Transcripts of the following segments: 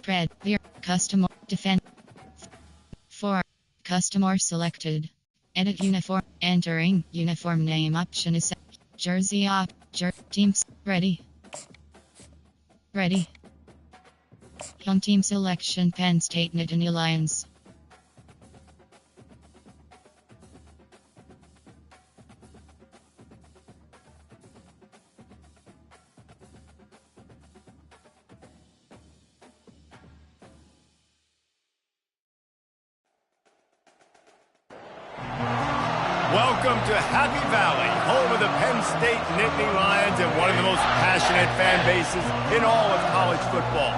Spread. Veer. Customer. Defend. 4. Customer selected. Edit uniform. Entering. Uniform name option is set. Jersey op. Teams. Ready. Ready. Home team selection. Penn State Nittany Lions. Welcome to Happy Valley, home of the Penn State Nittany Lions and one of the most passionate fan bases in all of college football.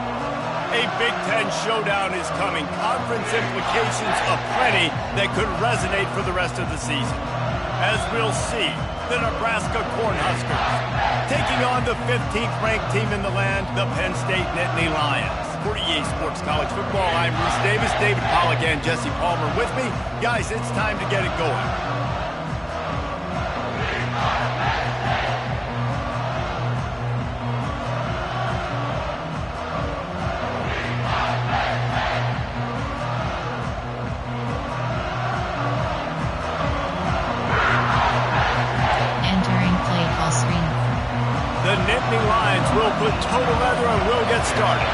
A Big Ten showdown is coming. Conference implications aplenty that could resonate for the rest of the season. As we'll see, the Nebraska Cornhuskers taking on the 15th ranked team in the land, the Penn State Nittany Lions. For EA Sports College Football, I'm Reese Davis, David Pollack, and Jesse Palmer with me. Guys, it's time to get it going. The Nittany Lions will put total leather and will get started.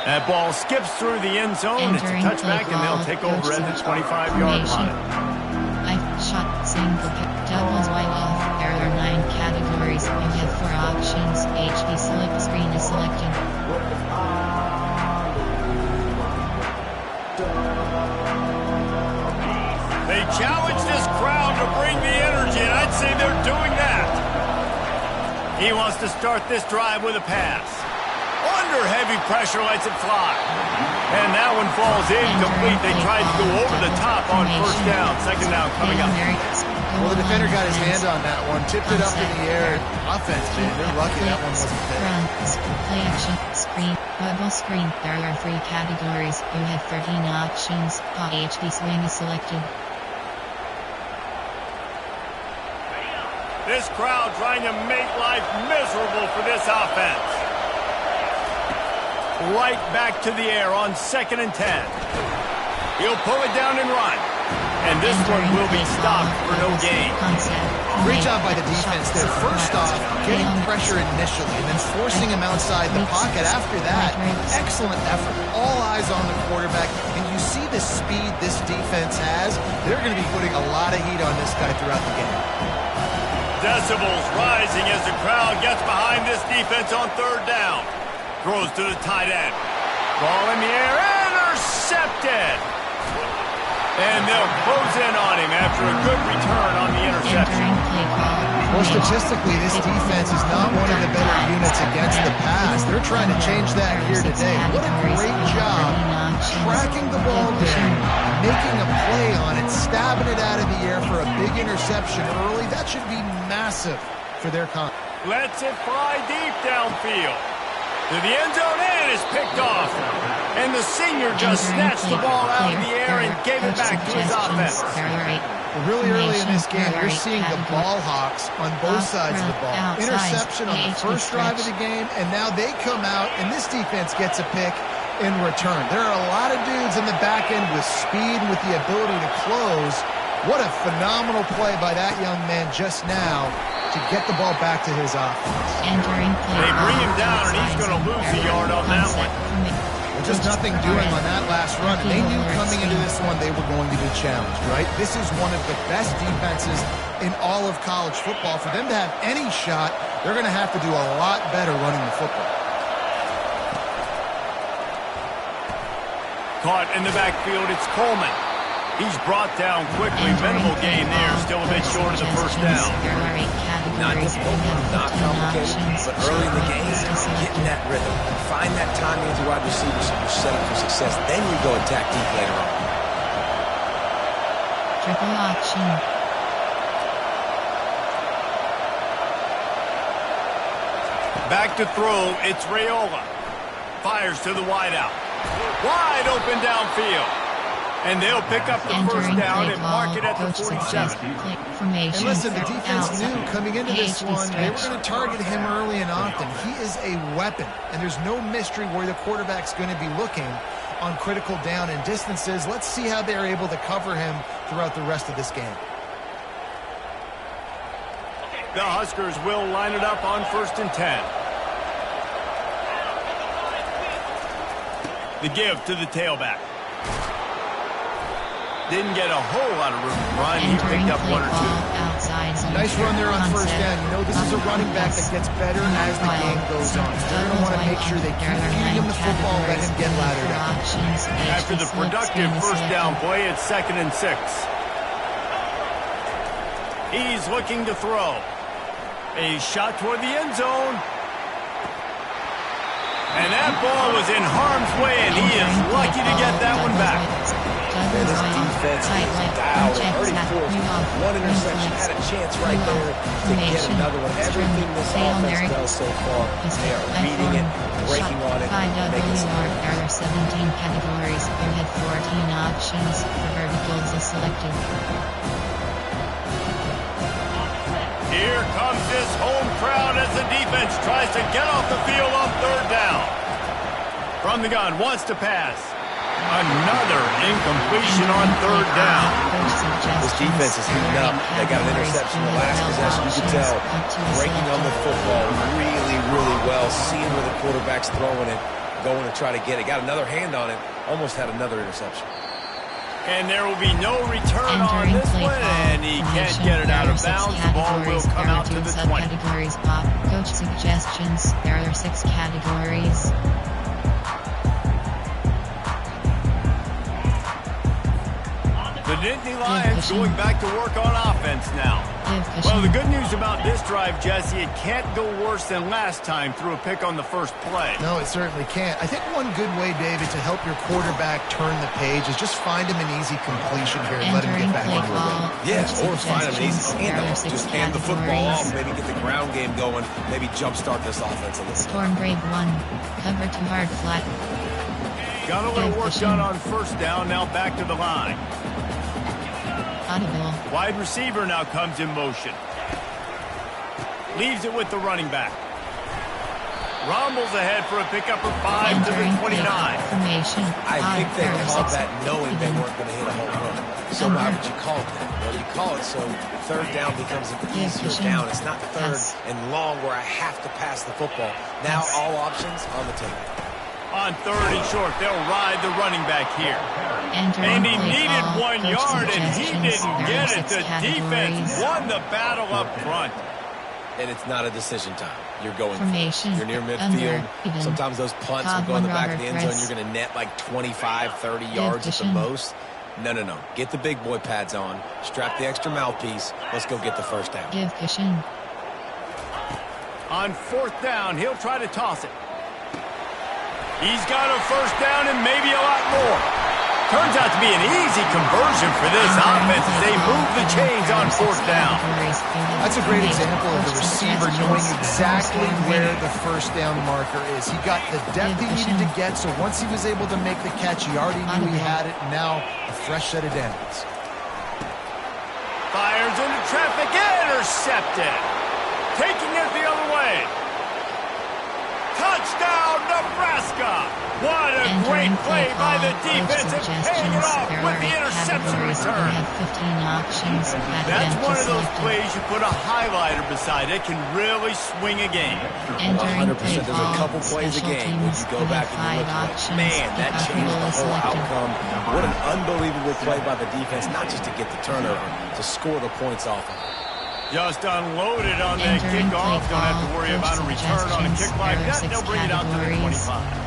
That ball skips through the end zone. It's a touchback, and they'll take over at the 25-yard line. Shot, single kick, doubles, wide off. There are 9 categories. You have 4 options. HD select screen is selected. They challenge this crowd to bring the energy, and I'd say they're doing that. He wants to start this drive with a pass. Under heavy pressure, lets it fly. And that one falls incomplete. They tried to go over the top on first down. Second down coming up. Well, the defender got his hand on that one, tipped it up in the air. Offense, man, they're lucky that one wasn't there. Play action, screen, bubble screen. There are 3 categories. You have 13 options. HD swing is selected. This crowd trying to make life miserable for this offense. Right back to the air on 2nd and 10. He'll pull it down and run. And this one will be stopped for no gain. Great job by the defense there. First off, getting pressure initially and then forcing him outside the pocket after that. Excellent effort. All eyes on the quarterback. And you see the speed this defense has. They're going to be putting a lot of heat on this guy throughout the game. Decibels rising as the crowd gets behind this defense on 3rd down. Throws to the tight end. Ball in the air, intercepted. And they'll close in on him after a good return on the interception. Well, statistically, this defense is not one of the better units against the pass. They're trying to change that here today. What a great job tracking the ball down, making a play on it, stabbing it out of the air for a big interception early. That should be massive for their confidence. Lets it fly deep downfield. To the end zone, and is picked off. And the senior just snatched the ball out of the air and gave it back to his offense. Really early in this game, you're seeing the ball hawks on both sides of the ball. Interception on the first drive of the game, and now they come out, and this defense gets a pick in return. There are a lot of dudes in the back end with speed and with the ability to close. What a phenomenal play by that young man just now to get the ball back to his offense. They bring him down, and he's going to lose a yard on that one. Well, just nothing doing on that last run. And they knew coming into this one they were going to be challenged, right? This is one of the best defenses in all of college football. For them to have any shot, they're going to have to do a lot better running the football. Caught in the backfield, it's Coleman. He's brought down quickly. Minimal gain there. Still a bit short of the first down. Not difficult, not complicated, but early in the game, getting that rhythm. Find that timing as a wide receiver so you're set up for success. Then you go attack deep later on. Triple option. Back to throw. It's Raiola. Fires to the wideout. Wide open downfield. And they'll pick up the first down and mark it at the 47. And listen, the defense knew coming into this one, they were going to target him early and often. He is a weapon, and there's no mystery where the quarterback's going to be looking on critical down and distances. Let's see how they're able to cover him throughout the rest of this game. The Huskers will line it up on 1st and 10. The give to the tailback. Didn't get a whole lot of room to run. He picked up 1 or 2. Nice run there on 1st down. You know, this is a running back that gets better as the game goes on. So they're going to want to make sure they keep feeding him the football and let him get louder down. After the productive first down play, it's 2nd and 6. He's looking to throw. A shot toward the end zone. And that ball was in harm's way, and he is lucky to get that one back. Man, this defense is dialed. Already forced one interception. Had a chance right there to get another one. Everything this offense does so far, they are beating it, breaking on it, making some. There are 17 categories. You had 14 options. For verticals is selected. Here comes this home crowd as the defense tries to get off the field on 3rd down. From the gun, wants to pass. Another incompletion on 3rd down. This defense is heating up. They got an interception the last possession. You can tell. Breaking on the football really, really well. Seeing where the quarterback's throwing it. Going to try to get it. Got another hand on it. Almost had another interception. And there will be no return on this one, and he can't get it out of bounds. The ball will come out to the 20. Categories pop. Coach suggestions. There are 6 categories. The Nittany Lions going back to work on offense now. Well, the good news about this drive, Jesse, it can't go worse than last time through a pick on the first play. No, it certainly can't. I think one good way, David, to help your quarterback turn the page is just find him an easy completion here and let him get back into it. Yeah, or find him an easy handoff. Just hand the football off, maybe get the ground game going, maybe jumpstart this offense a little bit. Storm Brave 1. Cover too hard flat. Got a little work done on 1st down, now back to the line. Audible. Wide receiver now comes in motion. Leaves it with the running back. Rumbles ahead for a pickup of 5 to the 29. I think they called that knowing they weren't going to hit a home run. So why would you call it that? Well, you call it so 3rd down becomes an easier down. It's not 3rd and long where I have to pass the football. Now all options on the table. On 3rd and short, they'll ride the running back here. And he needed 1 yard, and he didn't get it. The defense won the battle up front. And it's not a decision time. You're going formation. You're near midfield. Sometimes those punts will go in the back of the end zone. You're going to net like 25, 30 yards at the most. No. Get the big boy pads on. Strap the extra mouthpiece. Let's go get the first down. Give cushion. On 4th down, he'll try to toss it. He's got a first down and maybe a lot more. Turns out to be an easy conversion for this offense as they move the chains on 4th down. That's a great example of the receiver knowing exactly where the first down marker is. He got the depth he needed to get, so once he was able to make the catch, he already knew he had it, and now a fresh set of downs. Fires into traffic, intercepted. Taking it the other way. Touchdown, Nebraska! What a great play by the defense and paying it off with the interception return. That's one of those plays you put a highlighter beside. It can really swing a game. 100%. There's a couple plays a game when you go back and you look at it. Man, that changed the whole outcome. What an unbelievable play by the defense, not just to get the turnover, to score the points off of it. Just unloaded on that kickoff. Don't have to worry about a return on a kick like that. They'll bring it out to the 25.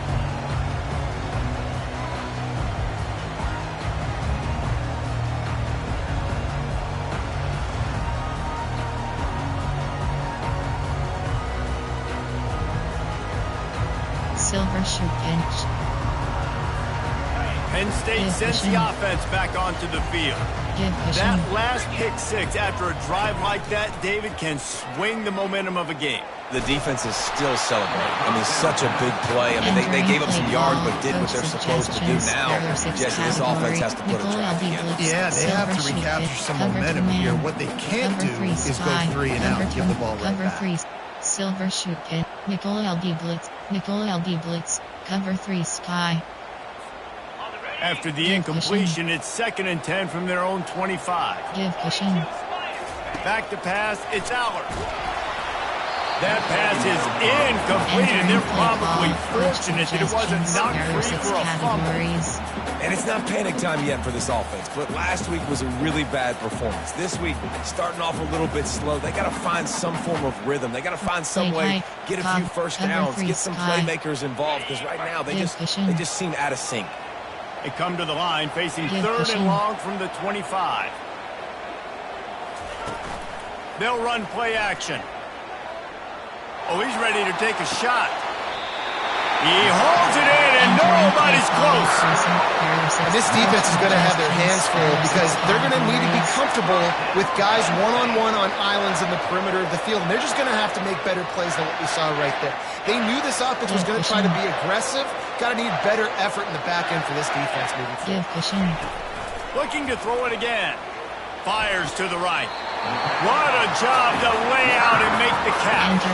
Silver shoe pinch. Penn State sends the offense back onto the field. That last pick six after a drive like that, David, can swing the momentum of a game. The defense is still celebrating. I mean, such a big play. I mean, they gave up some yards, but did what they're supposed to do now. Jesse, this offense has to put a drive together. Yeah, they have to recapture some momentum here. What they can't do is go 3 and out and give the ball right back. Silver shoot pin. Nicole LB Blitz. Nicole LB Blitz. Cover 3 Sky. After the incompletion, it's 2nd and 10 from their own 25. Give cushion. Back to pass, it's Aller. That pass is incomplete, and they're probably fortunate that it wasn't knocked free for a fumble. And it's not panic time yet for this offense, but last week was a really bad performance. This week, starting off a little bit slow. They got to find some form of rhythm. They got to find some way, get a few first downs, get some playmakers involved, because right now they just seem out of sync. They come to the line facing 3rd and long from the 25. They'll run play action. Oh, he's ready to take a shot. He holds it in, and nobody's close. And this defense is going to have their hands full because they're going to need to be comfortable with guys one-on-one on islands in the perimeter of the field. And they're just going to have to make better plays than what we saw right there. They knew this offense was going to try to be aggressive. Got to need better effort in the back end for this defense moving forward. Looking to throw it again. Fires to the right. What a job to lay out and make the catch.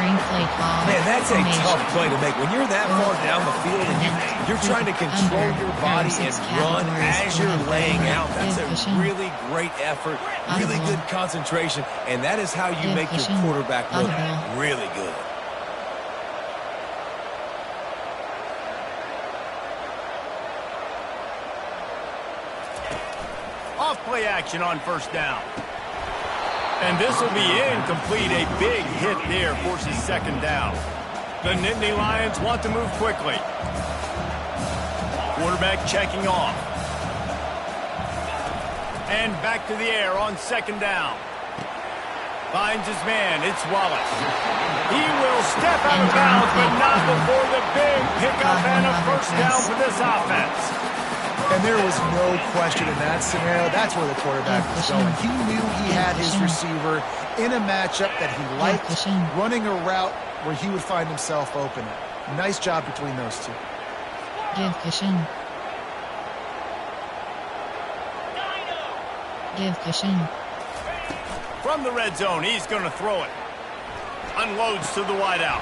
Man, that's a tough play to make. When you're that far down the field and you're trying to control your body and run as you're laying out, that's a really great effort, really good concentration, and that is how you make your quarterback look really good. Off play action on 1st down. And this will be incomplete. A big hit there forces 2nd down. The Nittany Lions want to move quickly. Quarterback checking off. And back to the air on 2nd down. Finds his man. It's Wallace. He will step out of bounds, but not before the big pickup and a 1st down for this offense. And there was no question in that scenario. That's where the quarterback was going. He knew he had his receiver in a matchup that he liked, running a route where he would find himself open. Nice job between those two. Give cushion. Give cushion. From the red zone, he's going to throw it. Unloads to the wideout.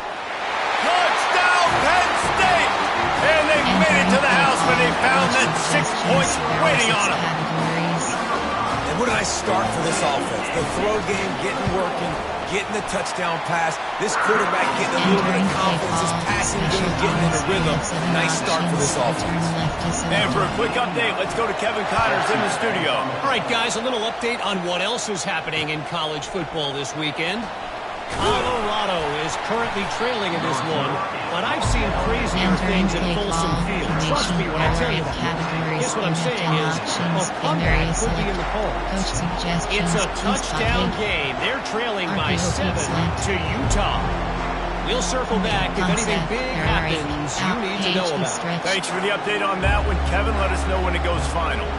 Touchdown, Penn State! And they made it to the house when they found that 6 points waiting on them. And what did I start for this offense? The throw game getting working, getting the touchdown pass. This quarterback getting a little bit of confidence. This passing game getting in a rhythm. Nice start for this offense. And for a quick update, let's go to Kevin Connors in the studio. All right, guys, a little update on what else is happening in college football this weekend. Colorado is currently trailing in this one, but I've seen crazier things at Folsom Field. Trust me when I tell you that. Guess what I'm saying is, a comeback could be in the cards. It's a touchdown game. They're trailing by 7 to Utah. We'll circle back if anything big happens you need to know about. Thanks for the update on that one, Kevin. Let us know when it goes final.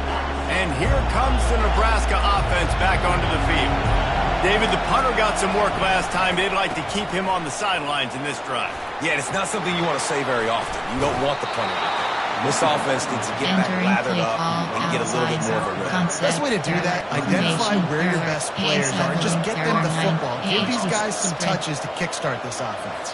And here comes the Nebraska offense back onto the field. David, the punter got some work last time. They'd like to keep him on the sidelines in this drive. Yeah, it's not something you want to say very often. You don't want the punter out there. This offense needs to get back lathered up and get a little bit more of a rhythm. Best way to do that, identify where your best players are and just get them the football. Give these guys some touches to kickstart this offense.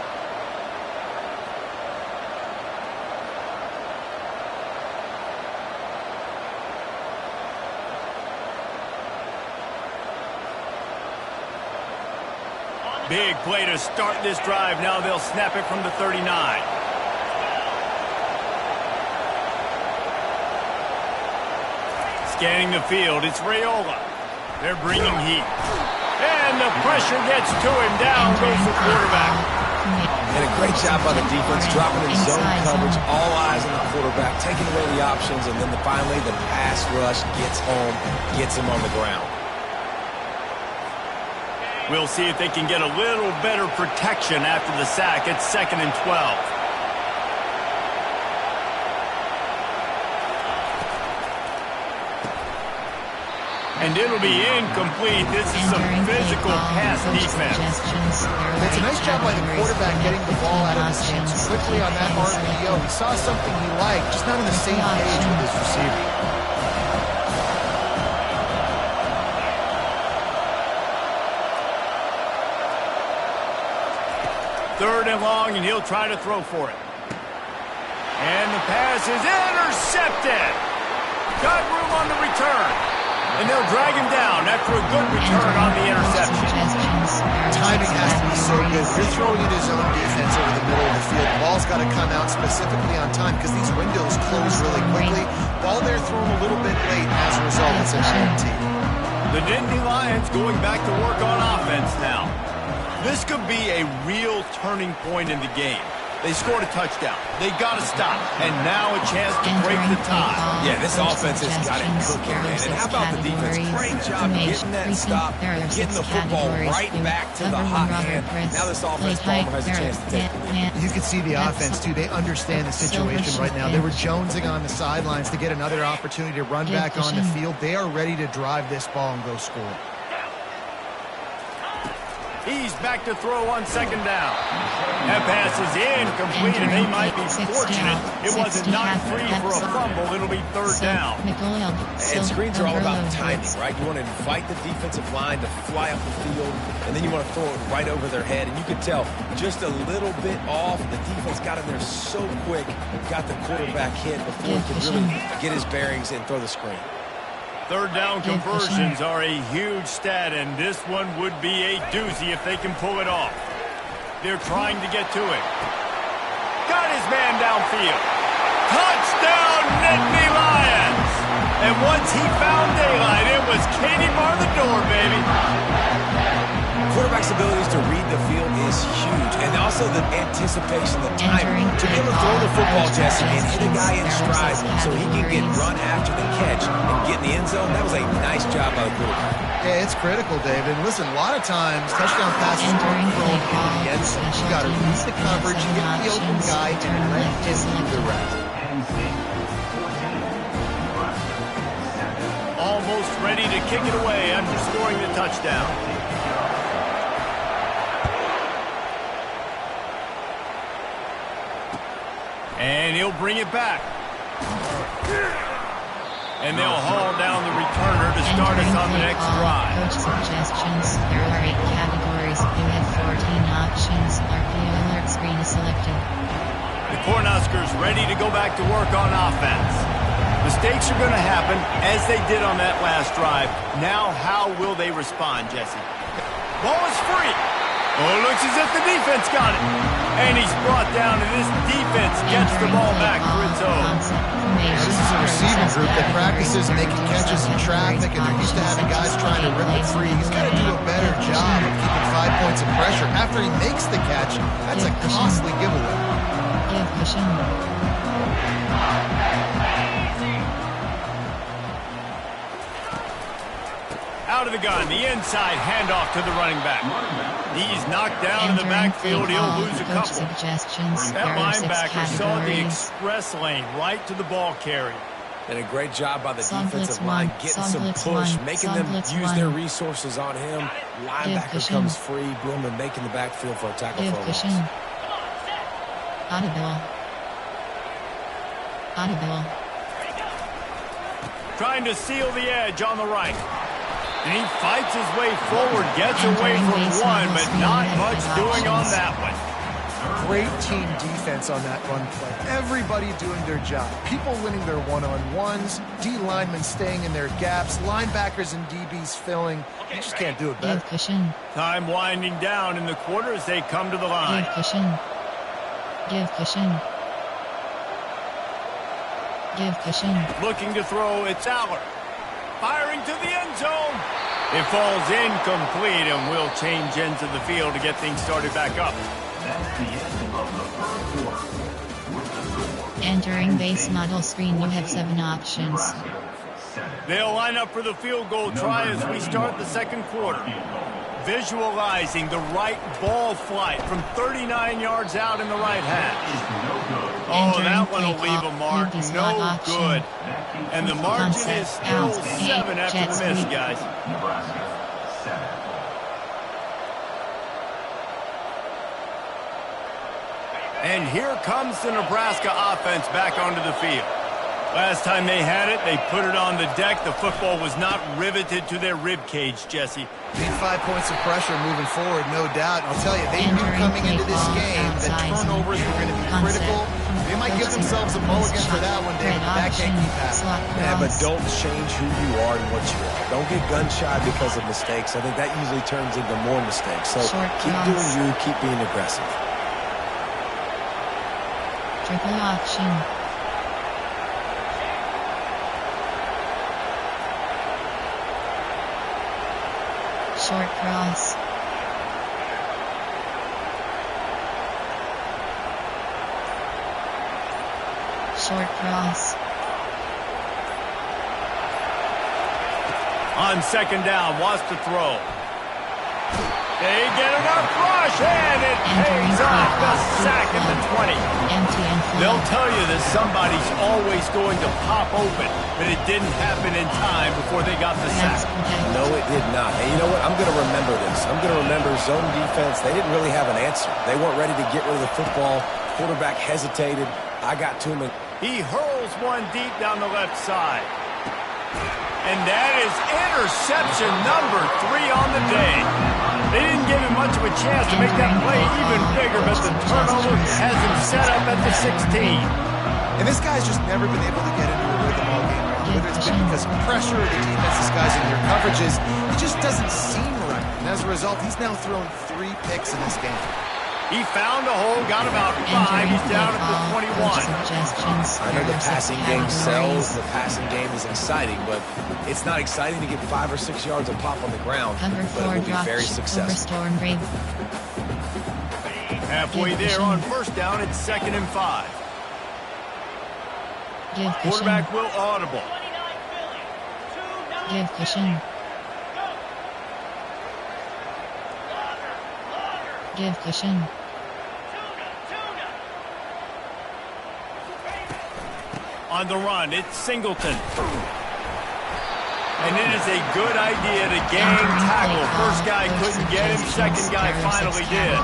Big play to start this drive. Now they'll snap it from the 39. Scanning the field, it's Raiola. They're bringing heat. And the pressure gets to him. Down goes the quarterback. And a great job by the defense, dropping in zone coverage, all eyes on the quarterback, taking away the options, and then finally the pass rush gets home, gets him on the ground. We'll see if they can get a little better protection after the sack. It's 2nd and 12. And it'll be incomplete. This is some physical pass defense. It's a nice job by the quarterback getting the ball out of his hands quickly on that RPO. He saw something he liked, just not on the same page with his receiver. Third and long, and he'll try to throw for it. And the pass is intercepted. Got room on the return. And they'll drag him down after a good return on the interception. Timing has to be so good. You're throwing in his own defense over the middle of the field. The ball's got to come out specifically on time because these windows close really quickly. Ball there thrown a little bit late. As a result, it's an INT. The Nittany Lions going back to work on offense now. This could be a real turning point in the game. They scored a touchdown. They got to stop. And now a chance to break the tie. Yeah, this offense has got it cooking, man. And how about the defense? Great job getting that stop, getting the football right back to the hot hand. Now this offense, Palmer, has a chance to take it. You can see the offense, too. They understand the situation right now. They were jonesing on the sidelines to get another opportunity to run back on the field. They are ready to drive this ball and go score. He's back to throw on second down. That pass is incomplete, and they might be fortunate it wasn't knocked free for a fumble. It'll be third down. And screens are all about timing, right? You want to invite the defensive line to fly up the field, and then you want to throw it right over their head. And you can tell just a little bit off. The defense got in there so quick, got the quarterback hit before he could really get his bearings and throw the screen. Third down conversions are a huge stat, and this one would be a doozy if they can pull it off. They're trying to get to it. Got his man downfield. Touchdown, Nittany Lions! And once he found daylight, it was Katie bar the door, baby. Quarterback's abilities to read the field is huge, and also the anticipation, the timing. To be able to throw the football, Jesse, and hit a guy in stride so he can get run after the catch and get in the end zone, that was a nice job by the quarterback. Yeah, it's critical, David. Listen, a lot of times, touchdown passes aren't thrown against you. You got to read the coverage, get the open guy, and let him do the rest. Almost ready to kick it away after scoring the touchdown. And he'll bring it back. And they'll haul down the returner to start us on the next drive. Coach suggestions. There are 8 categories. You have 14 options. RPO alert screen is selected. The Cornhuskers ready to go back to work on offense. Mistakes are going to happen, as they did on that last drive. Now, how will they respond, Jesse? Ball is free. Oh, it looks as if the defense got it. And he's brought down, and this defense gets the ball back for its own. This is a receiving group that practices making catches in traffic, and they're used to having guys trying to rip it free. He's got to do a better job of keeping 5 points of pressure. After he makes the catch, that's a costly giveaway. Out of the gun, the inside handoff to the running back. He's knocked down in the backfield. He'll lose a couple. That linebacker saw the express lane right to the ball carrier. And a great job by the defensive line getting some push, making them use their resources on him. Linebacker comes free, boom, and making the backfield for a tackle for a loss. Audible. Trying to seal the edge on the right. And he fights his way forward, gets away from one, but not much doing on that one. Great team defense on that run play. Everybody doing their job. People winning their one-on-ones, D linemen staying in their gaps, linebackers and DBs filling. You just can't do it better. Time winding down in the quarter as they come to the line. Give cushion. Looking to throw, it's Aller. Firing to the end zone. It falls incomplete, and we'll change ends of the field to get things started back up. That's the end of the first quarter. Entering base model screen, you have 7 options. They'll line up for the field goal try as we start the second quarter. Visualizing the right ball flight from 39 yards out in the right half. Oh, that one will leave a mark. No good. And the margin is still 7 after the miss, guys. Nebraska, 7. And here comes the Nebraska offense back onto the field. Last time they had it, they put it on the deck. The football was not riveted to their rib cage, Jesse. Need 5 points of pressure moving forward, no doubt. I'll tell you, they knew coming into this game that turnovers were going to be critical. They might give themselves a mulligan for that one, David, but that can't keep happening. Yeah, but don't change who you are and what you are. Don't get gun-shy because of mistakes. I think that usually turns into more mistakes. So keep doing you, keep being aggressive. Triple option. Short cross. Short cross. On second down, wants to throw. They get enough rush, and it pays off the sack at the 20. They'll tell you that somebody's always going to pop open, but it didn't happen in time before they got the sack. No, it did not. And you know what? I'm going to remember this. I'm going to remember zone defense. They didn't really have an answer. They weren't ready to get rid of the football. Quarterback hesitated. I got to him. He hurls one deep down the left side. And that is interception number 3 on the day. They didn't give him much of a chance to make that play even bigger, but the turnover has him set up at the 16. And this guy's just never been able to get into a rhythm all game round. Whether it's been because of pressure or the defense disguising their coverages, he just doesn't seem right. And as a result, he's now thrown 3 picks in this game. He found a hole, got about 5. He's down at the 21. I know the passing game sells. The passing game is exciting, but it's not exciting to get 5 or 6 yards of pop on the ground, but it will be very successful. Halfway there on first down, it's 2nd and 5. Quarterback will audible. Give cushion. Give cushion. On the run, it's Singleton. And it is a good idea to gang tackle. First guy couldn't get him, second guy finally did.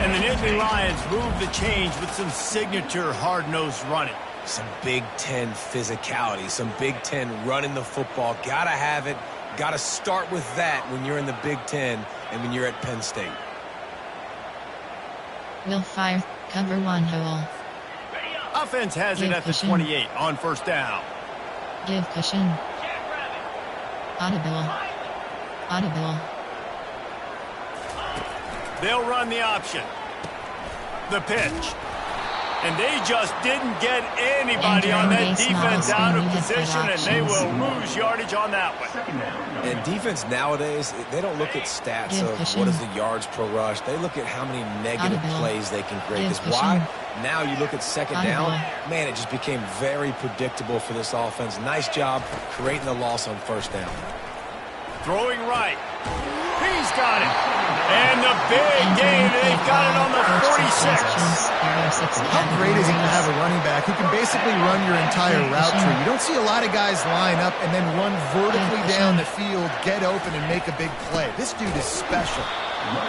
And the Nittany Lions move the change with some signature hard-nosed running. Some Big Ten physicality, some Big Ten running the football. Gotta have it. Gotta start with that when you're in the Big Ten and when you're at Penn State. Will fire. Cover 1 hole. Offense has it at the 28 on first down. Give cushion. Audible. Audible. They'll run the option. The pitch. And they just didn't get anybody on that defense out of position, and they will lose yardage on that one. And defense nowadays, they don't look at stats of what is the yards per rush. They look at how many negative plays they can create. Because why? Now you look at second down, man, it just became very predictable for this offense. Nice job creating the loss on first down. Throwing right. He's got it. And the big gain, they've got it on the 46. How great is it to have a running back who can basically run your entire route tree? You don't see a lot of guys line up and then run vertically down the field, get open, and make a big play. This dude is special.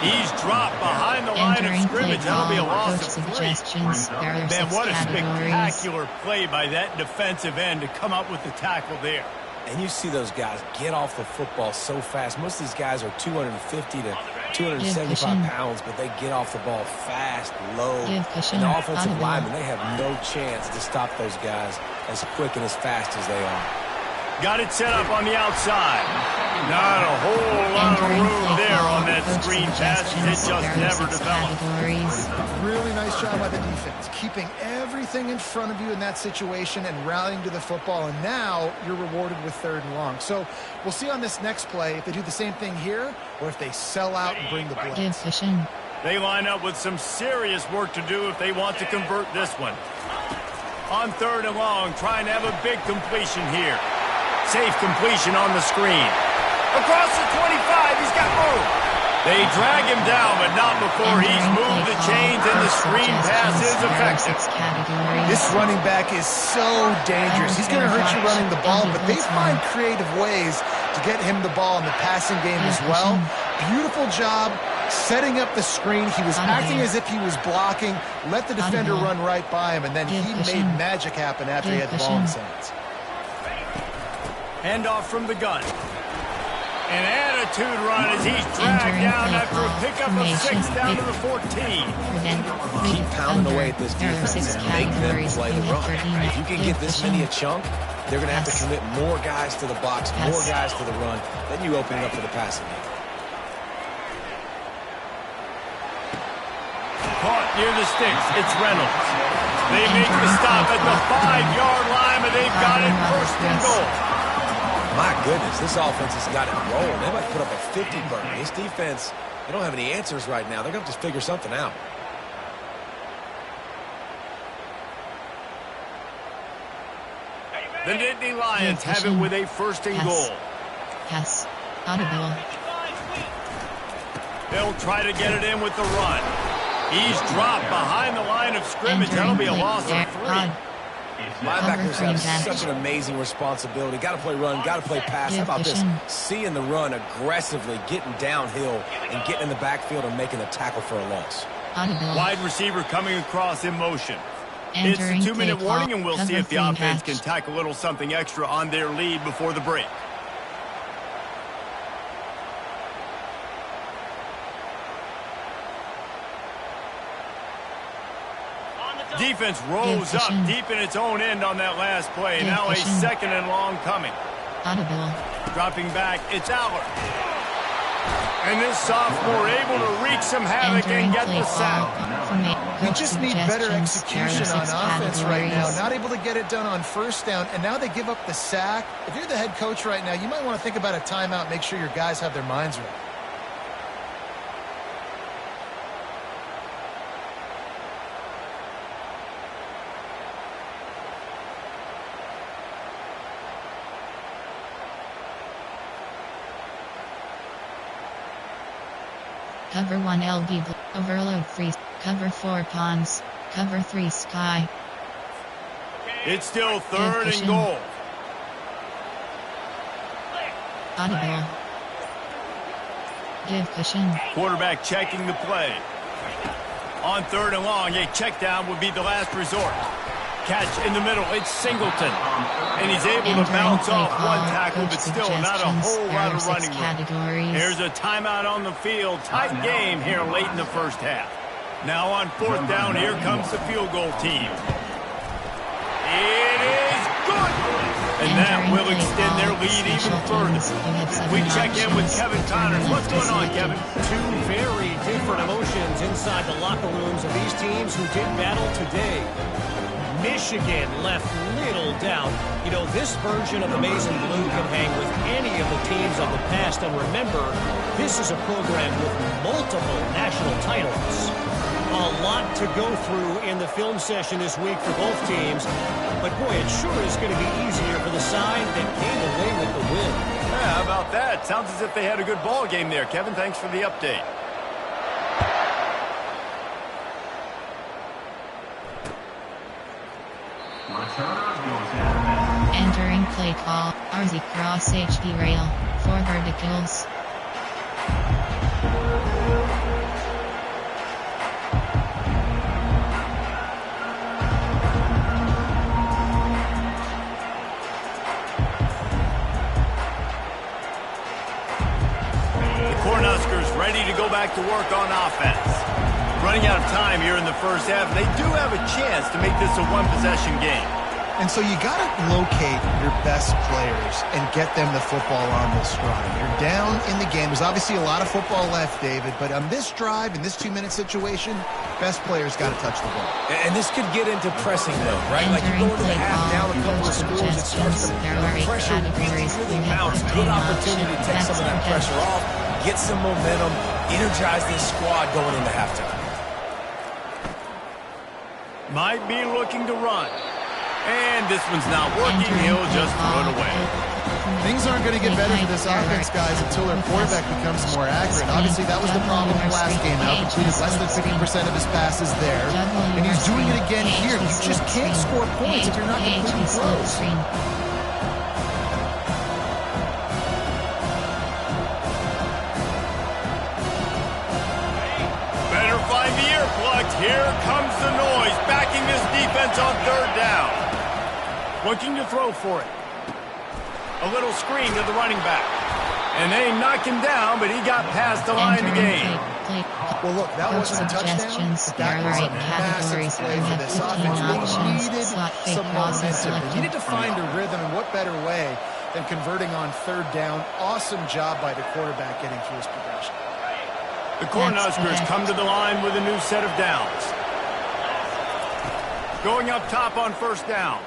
He's dropped behind the line of scrimmage. That'll be a loss of 3. Man, what a spectacular play by that defensive end to come up with the tackle there. And you see those guys get off the football so fast. Most of these guys are 250 to 275 pounds, but they get off the ball fast, low. And the offensive linemen, they have no chance to stop those guys as quick and as fast as they are. Got it set up on the outside. Not a whole lot of room there on that screen pass. It just never developed. Really nice job by the defense, keeping everything in front of you in that situation and rallying to the football. And now you're rewarded with 3rd and long. So we'll see on this next play if they do the same thing here or if they sell out and bring the blitz. They line up with some serious work to do if they want to convert this one. On 3rd and long, trying to have a big completion here. Safe completion on the screen. Across the 25, he's got room. They drag him down, but not before he's moved the chains and the screen pass is effective. This running back is so dangerous. He's going to hurt you running the ball, but they find creative ways to get him the ball in the passing game as well. Beautiful job setting up the screen. He was acting as if he was blocking, let the defender run right by him, and then he made magic happen after he had the ball in his hands. Handoff from the gun. An attitude run as he's dragged down after a pickup of 6 down to the 14. Keep pounding away at this defense and make them play the run. Right? If you can get this many a chunk, they're going to have to commit more guys to the box, more guys to the run. Then you open it up for the passing game. Caught near the sticks. It's Reynolds. They make the stop at the 5-yard line, but they've got it first and goal. My goodness, this offense has got it rolling. They might put up a 50 burger. This defense, they don't have any answers right now. They're going to just figure something out. The Nittany Lions have it with a first and goal. Yes. Audible. They'll try to get it in with the run. He's dropped behind the line of scrimmage. That'll be a loss of 3. Linebackers have such an amazing responsibility. Got to play run, got to play pass. How about this? Seeing the run aggressively, getting downhill, and getting in the backfield and making a tackle for a loss. Wide receiver coming across in motion. It's a 2-minute warning, and we'll see if the offense can tack a little something extra on their lead before the break. Defense rolls up deep in its own end on that last play. Now a 2nd and long coming. Dropping back, it's Aller. And this sophomore able to wreak some havoc and get the sack. We just need better execution on offense right now. Not able to get it done on first down, and now they give up the sack. If you're the head coach right now, you might want to think about a timeout, make sure your guys have their minds right. Cover 1 LB overload freeze. Cover 4 ponds. Cover 3 sky. It's still 3rd and goal. Audible. Give cushion. Quarterback checking the play. On 3rd and long, a check down would be the last resort. Catch in the middle, it's Singleton. And he's able to bounce off one tackle, but still not a whole lot of running room. Here's a timeout on the field. Tight game here late in the first half. Now on 4th down, here comes the field goal team. It is good! And that will extend their lead even further. We check in with Kevin Connors. What's going on, Kevin? 2 very different emotions inside the locker rooms of these teams who did battle today. Michigan left little doubt. You know, this version of the Maize and Blue can hang with any of the teams of the past. And remember, this is a program with multiple national titles. A lot to go through in the film session this week for both teams. But, boy, it sure is going to be easier for the side that came away with the win. Yeah, how about that? Sounds as if they had a good ball game there. Kevin, thanks for the update. Entering play call, RZ cross HB rail, 4 verticals. The Cornhuskers ready to go back to work on offense. Running out of time here in the first half, and they do have a chance to make this a one-possession game. And so you got to locate your best players and get them the football on this drive. You're down in the game. There's obviously a lot of football left, David, but on this drive, in this 2-minute situation, best players got to touch the ball. And this could get into pressing mode, right? Like you go into the half down a couple of scores, it starts to pressure really mounts. Good opportunity to take some of that pressure off, get some momentum, energize this squad going into halftime. Might be looking to run. And And this one's not working. He'll just throw it away. Things aren't going to get better for this offense, guys, until their quarterback becomes more accurate. Obviously, that was the problem last game out. Completed less than 50% of his passes there. And he's doing it again here. You just can't score points if you're not completing throws. Better find the earplugs. Here comes the noise, backing this defense on third down. Looking to throw for it. A little screen to the running back. And they knock him down, but he got past the line of the game. Well, look, that wasn't a touchdown, but that was a massive play for this offense. They needed some momentum. They needed to find a rhythm, and what better way than converting on third down. Awesome job by the quarterback getting through his progression. The Cornhuskers come to the line with a new set of downs. Going up top on first down.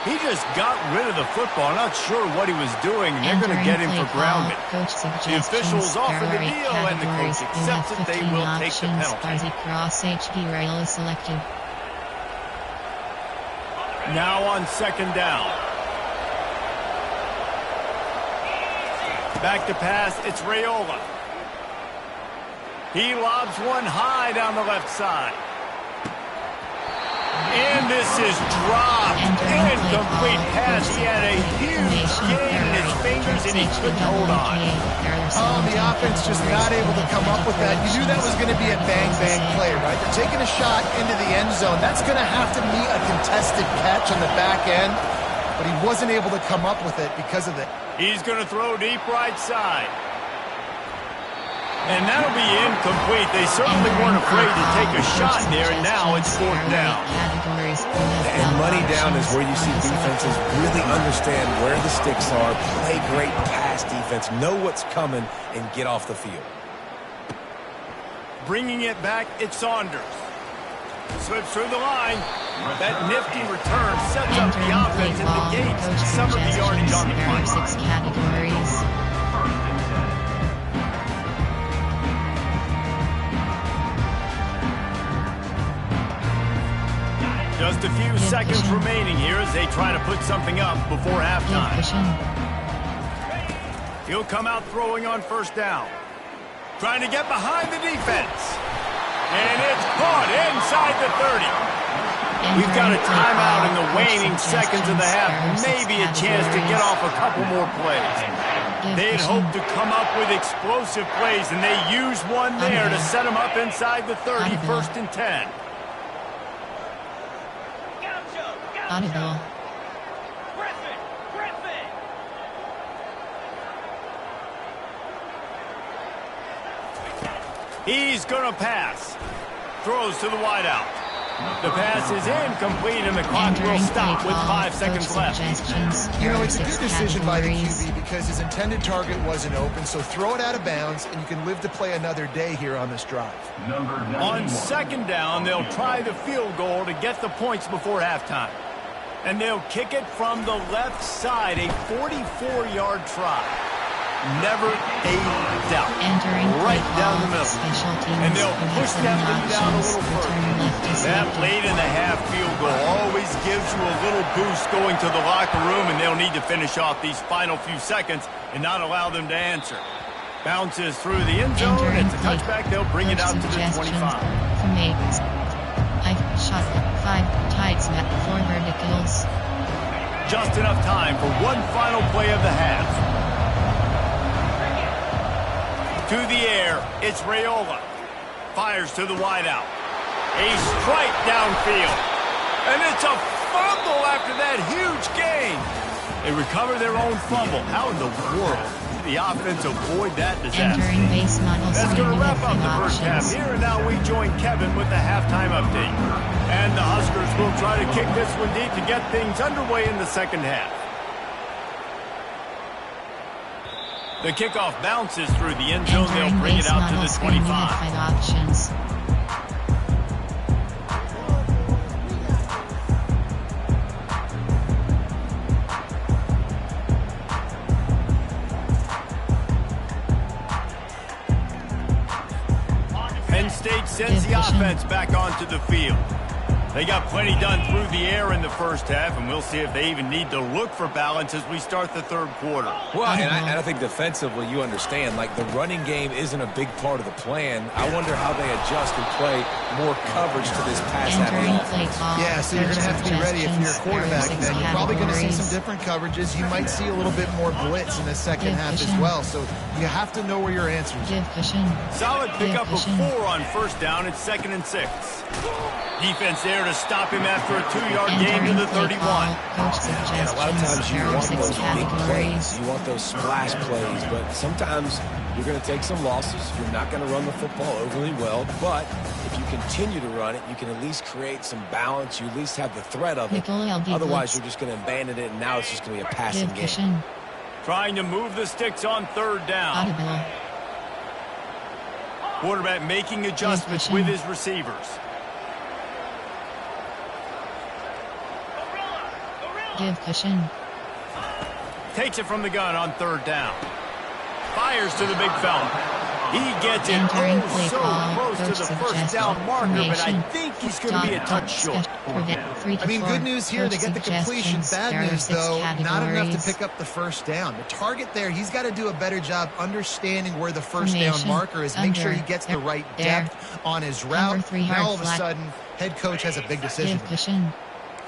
He just got rid of the football. Not sure what he was doing. They're going to get him for grounding. The officials offer the deal, and the coach accepts it. They will take the penalty. Cross HP rail is selected. Now on second down. Back to pass. It's Raiola. He lobs one high down the left side. And this is dropped. Incomplete pass. He had a huge gain in his fingers, and he couldn't hold on. Oh, the offense just not able to come up with that. You knew that was going to be a bang-bang play, right? They're taking a shot into the end zone. That's going to have to be a contested catch on the back end, but he wasn't able to come up with it because of it. He's going to throw deep right side. And that'll be incomplete. They certainly weren't afraid to take a shot there, and now it's fourth down. And money down is where you see defenses really understand where the sticks are, play great pass defense, know what's coming, and get off the field. Bringing it back, it's Saunders. Slips through the line. That nifty return sets up the offense and negates some of the yardage on the punt. 6 categories. Just a few seconds remaining here as they try to put something up before halftime. He'll come out throwing on first down. Trying to get behind the defense. And it's caught inside the 30. We've got a timeout in the waning seconds of the half. Maybe a chance to get off a couple more plays. They'd hoped to come up with explosive plays, and they used one there to set them up inside the 30, first and 10. Audible. He's going to pass. Throws to the wideout. The pass is incomplete, and the clock will stop with 5 seconds left. You know, it's a good decision by the QB because his intended target wasn't open, so throw it out of bounds, and you can live to play another day here on this drive. On second down, they'll try the field goal to get the points before halftime. And they'll kick it from the left side, a 44-yard try. Never a doubt. Right down the middle. And they'll push that lead down a little further. That late in the half field goal always gives you a little boost going to the locker room, and they'll need to finish off these final few seconds and not allow them to answer. Bounces through the end zone. It's a touchback. They'll bring it out to the 25. From 8. I've shot 5 tides met 4 verticals. Just enough time for one final play of the half. To the air, it's Raiola. Fires to the wideout. A strike downfield. And it's a fumble after that huge gain. They recover their own fumble. How in the world did the offense avoid that disaster? That's going to wrap up the first half. Here and now we join Kevin with the halftime update. And the Huskers will try to kick this one deep to get things underway in the second half. The kickoff bounces through the end zone. They'll bring it out to the 25. Penn State sends the offense back onto the field. They got plenty done through the air in the first half, and we'll see if they even need to look for balance as we start the third quarter. Well, and I think defensively, you understand, like the running game isn't a big part of the plan. I wonder how they adjust and play more coverage to this pass-heavy offense. Yeah, so you're going to have to be ready if you're a quarterback. Then you're probably going to see some different coverages. You might see a little bit more blitz in the second half as well. So you have to know where your answers are. Solid pickup of 4 on first down. It's 2nd and 6. Defense there to stop him after a 2-yard gain to the 31. And a lot of times you want those big plays. You want those splash plays. But sometimes you're going to take some losses. You're not going to run the football overly well. But if you continue to run it, you can at least create some balance. You at least have the threat of it. Otherwise, you're just going to abandon it, and now it's just going to be a passing game. Trying to move the sticks on 3rd down. Quarterback making adjustments with his receivers. Give cushion. Takes it from the gun on 3rd down. Fires to the big fella. He gets it close to the first down marker, but I think he's going to be a touch short. I mean, good news here, they get the completion. Bad news, though, not enough to pick up the first down. The target there, he's got to do a better job understanding where the first down marker is. Make sure he gets the right depth on his route. Now, all of a sudden, head coach has a big decision.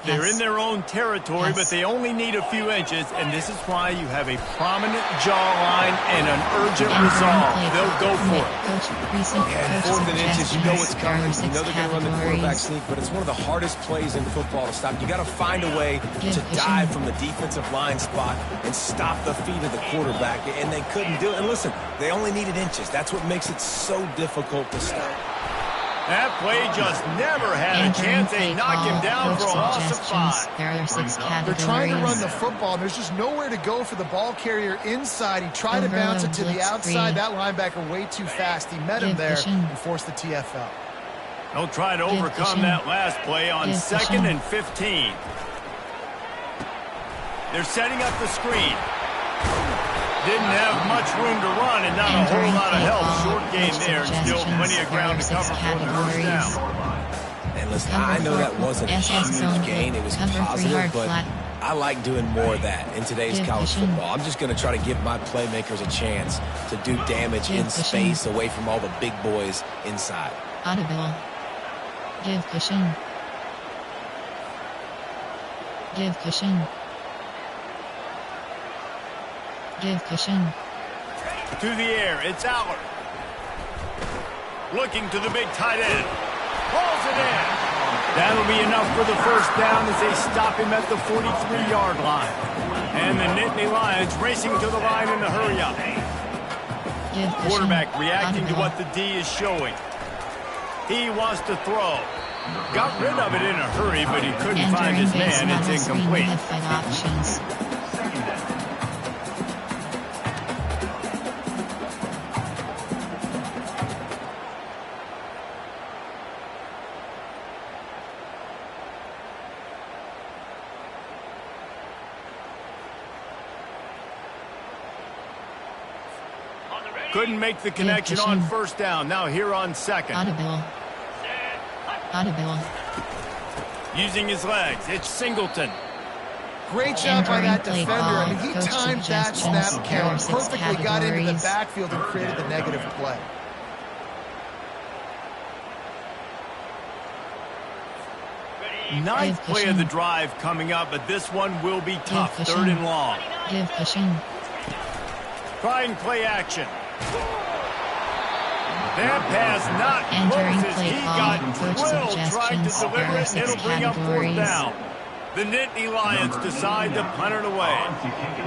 They're in their own territory, but they only need a few inches, and this is why you have a prominent jawline and an urgent resolve. They'll go for it. Yeah, 4th and inches, you know what's coming. You know they're going to run the quarterback sneak, but it's one of the hardest plays in football to stop. You got to find a way to dive from the defensive line spot and stop the feet of the quarterback, and they couldn't do it. And listen, they only needed inches. That's what makes it so difficult to stop. That play just never had a chance. They knock him down for a loss of 5. They're trying to run the football, and there's just nowhere to go for the ball carrier inside. He tried to bounce it to the outside. That linebacker way too fast. He met him there and forced the TFL. They'll try to overcome that last play on 2nd and 15. They're setting up the screen. Didn't have much room to run and not a whole lot of help. Short game there, and still plenty of ground to cover for the first down. And listen, I know that wasn't a huge gain. It was positive, but I like doing more of that in today's college football. I'm just going to try to give my playmakers a chance to do damage in space away from all the big boys inside. Audible. Give cushion. Give cushion. Give cushion. To the air, it's Aller. Looking to the big tight end. Pulls it in. That'll be enough for the first down as they stop him at the 43-yard line. And the Nittany Lions racing to the line in a hurry-up. Quarterback reacting to what the D is showing. He wants to throw. Got rid of it in a hurry, but he couldn't find his man. It's incomplete. Couldn't make the connection on first down. Now here on 2nd. Audible. Using his legs. It's Singleton. Great job by that defender. I mean, he timed that snap count perfectly, got into the backfield and created the negative play. Ninth play of the drive coming up, but this one will be tough. 3rd and long. Give cushion. Trying play action. That pass not close as he got drilled trying to deliver it, and it'll bring up 4th down. The Nittany Lions decide to punt it away.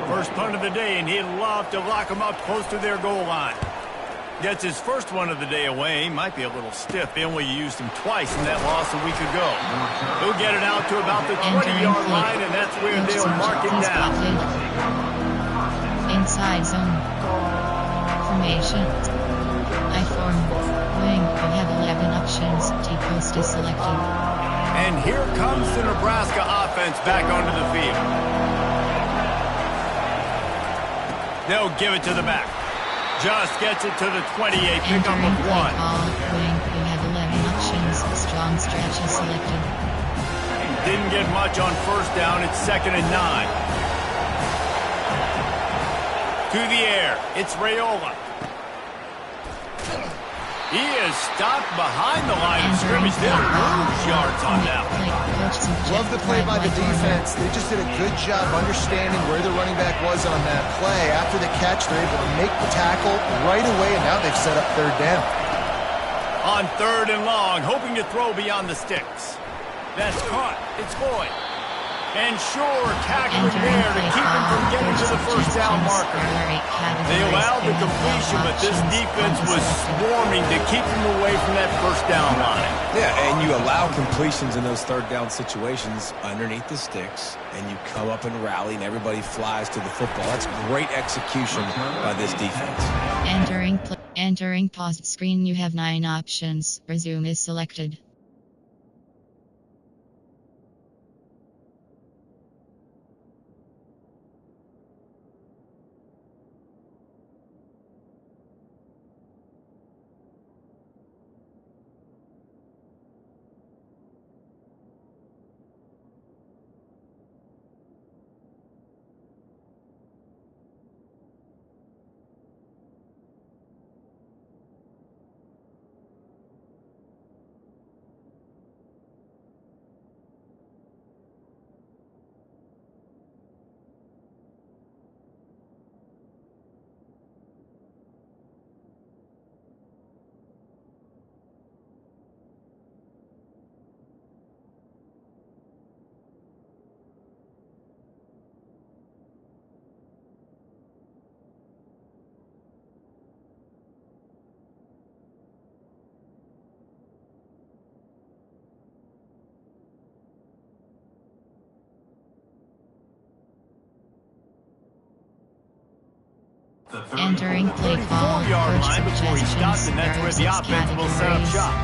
First punt of the day, and he'd love to lock them up close to their goal line. Gets his first one of the day away. Might be a little stiff. They only used him twice in that loss a week ago. He'll get it out to about the 20-yard line, and that's where they'll mark it down. Inside zone. Formation. I form. Wing. You have 11 options. T-post is selected. And here comes the Nebraska offense back onto the field. They'll give it to the back. Just gets it to the 28, pickup of 1. Wing. You have 11 options. Strong stretch is selected. Didn't get much on first down. It's 2nd and 9. To the air. It's Raiola. He is stopped behind the line of scrimmage. They'll lose yards on that one. Love the play by the defense. They just did a good job understanding where the running back was on that play. After the catch, they're able to make the tackle right away, and now they've set up 3rd down. On 3rd and long, hoping to throw beyond the sticks. That's caught. It's Floyd. And sure, tackling there to keep him from getting to the first down marker. They allowed the completion, but this defense was swarming to keep him away from that first down line. Yeah, and you allow completions in those 3rd down situations underneath the sticks, and you come up and rally, and everybody flies to the football. That's great execution by this defense. Entering paused screen, you have 9 options. Resume is selected. Entering play call. 34-yard line before he stops, and that's where the offense will set up shop.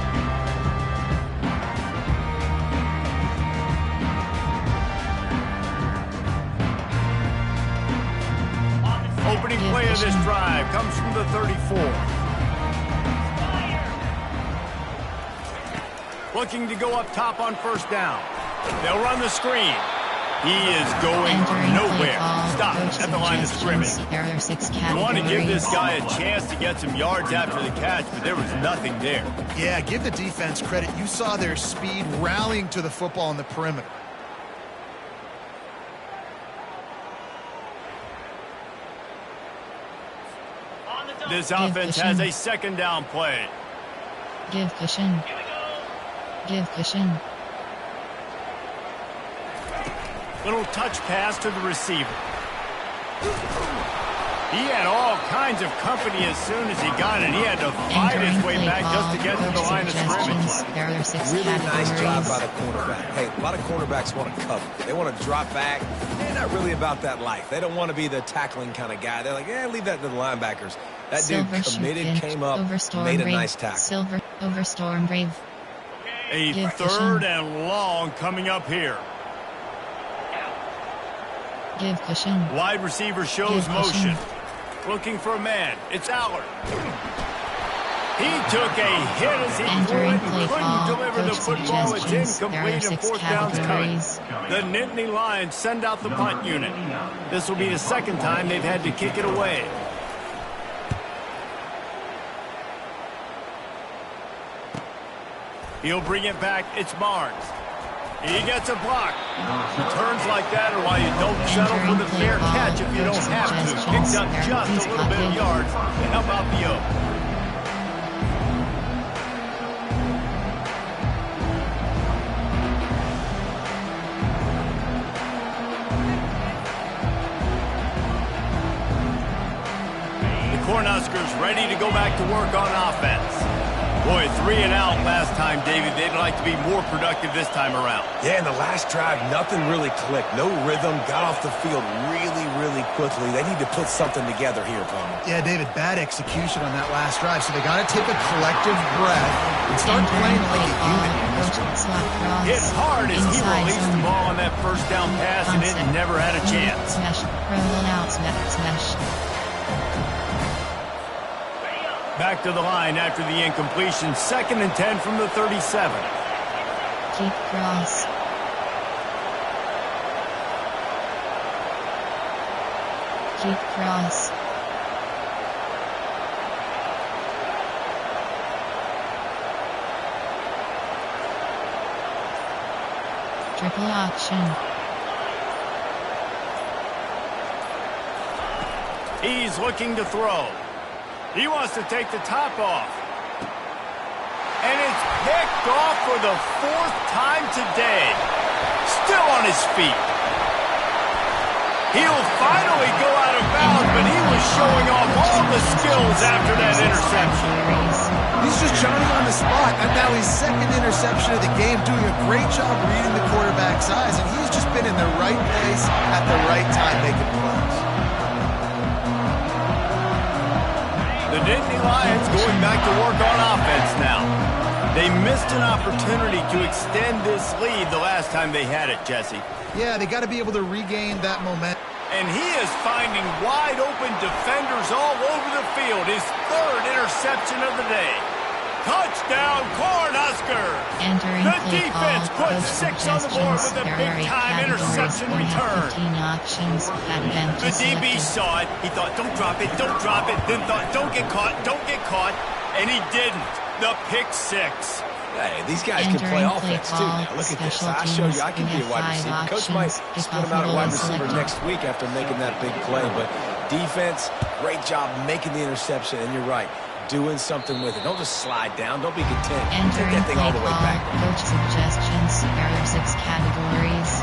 Opening play of this drive comes from the 34. Looking to go up top on first down. They'll run the screen. He is going nowhere. Stop at the line of scrimmage. You want to give this guy a chance to get some yards after the catch, but there was nothing there. Yeah, give the defense credit. You saw their speed rallying to the football on the perimeter. This offense has a 2nd down play. Give cushion. Give cushion. Little touch pass to the receiver. He had all kinds of company as soon as he got it. He had to fight his way back just to get to the line of scrimmage. Really nice job by the cornerback. Hey, a lot of cornerbacks want to cover. They want to drop back. They're not really about that life. They don't want to be the tackling kind of guy. They're like, yeah, leave that to the linebackers. That dude committed, came up, made a nice tackle. Overstorm Brave. A 3rd and long coming up here. Give cushion. Wide receiver shows motion. Looking for a man. It's Allard. He took a hit as he couldn't deliver the football. It's incomplete and 4th down's coming. The Nittany Lions send out the punt unit. This will be the 2nd time they've had to kick it away. He'll bring it back. It's Barnes. He gets a block. Returns like that are why you don't settle for the fair catch if you don't have to. Picks up just a little bit of yards to help out the O. The Cornhuskers ready to go back to work on offense. Boy, 3 and out last time, David. They'd like to be more productive this time around. Yeah, in the last drive, nothing really clicked. No rhythm, got off the field really, really quickly. They need to put something together here, Palmer. Yeah, David, bad execution on that last drive. So they got to take a collective breath and start playing like a unit. Hit hard as he released the ball on that first down pass, and it never had a chance. Roll out, smash. Back to the line after the incompletion. 2nd and 10 from the 37. Keep cross. Keep cross. Triple option. He's looking to throw. He wants to take the top off. And it's picked off for the 4th time today. Still on his feet. He'll finally go out of bounds, but he was showing off all the skills after that interception. He's just Johnny on the spot, and now his 2nd interception of the game, doing a great job reading the quarterback's eyes, and he's just been in the right place at the right time making plays. The Nittany Lions going back to work on offense now. They missed an opportunity to extend this lead the last time they had it, Jesse. Yeah, they got to be able to regain that momentum. And he is finding wide open defenders all over the field. His 3rd interception of the day. Touchdown, Cornhuskers! The defense puts 6 on the board with a big-time interception return. The DB saw it. He thought, don't drop it, don't drop it. Then thought, don't get caught, don't get caught. And he didn't. The pick 6. Hey, these guys can play offense, too. Now, look at this. I show you I can be a wide receiver. Coach might split him out at wide receiver next week after making that big play. But defense, great job making the interception. And you're right, doing something with it. Don't just slide down. Don't be content. Take that thing all the way back. Coach suggestions. There are 6 categories.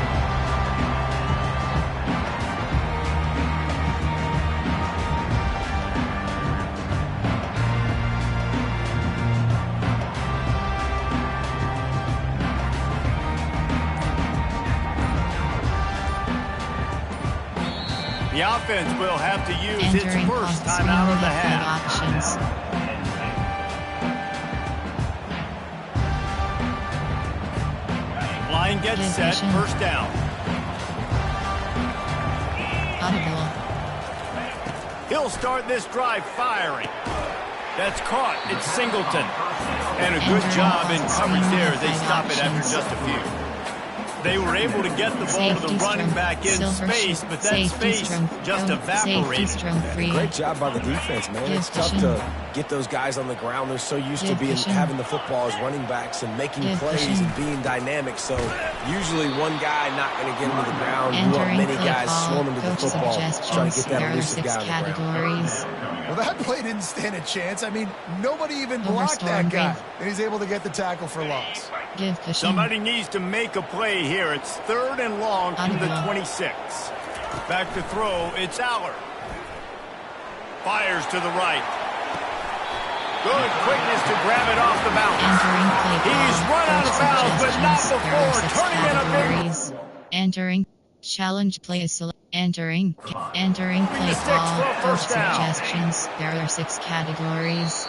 The offense will have to use its first time out of the half. Options. Line gets set, first down. Audible. He'll start this drive firing. That's caught. It's Singleton. And a good job in coverage there as they stop it after just a few. They were able to get the ball to the running back in space, but that space just evaporated. Great job by the defense, man. It's tough to get those guys on the ground. They're so used to having the football as running backs and making plays and being dynamic. So usually one guy not going to get him to the ground. You want many guys swarming to the football, trying to get that elusive guy on the ground. Well, that play didn't stand a chance. I mean, nobody even blocked that guy. And he's able to get the tackle for loss. Somebody needs to make a play here. It's 3rd and long from the 26. Back to throw, it's Allard. Fires to the right. Good quickness to grab it off the bounce. He's run out of bounds, but not before turning in a big... Entering. Challenge play is select. Entering play call. Coach suggestions. There are 6 categories.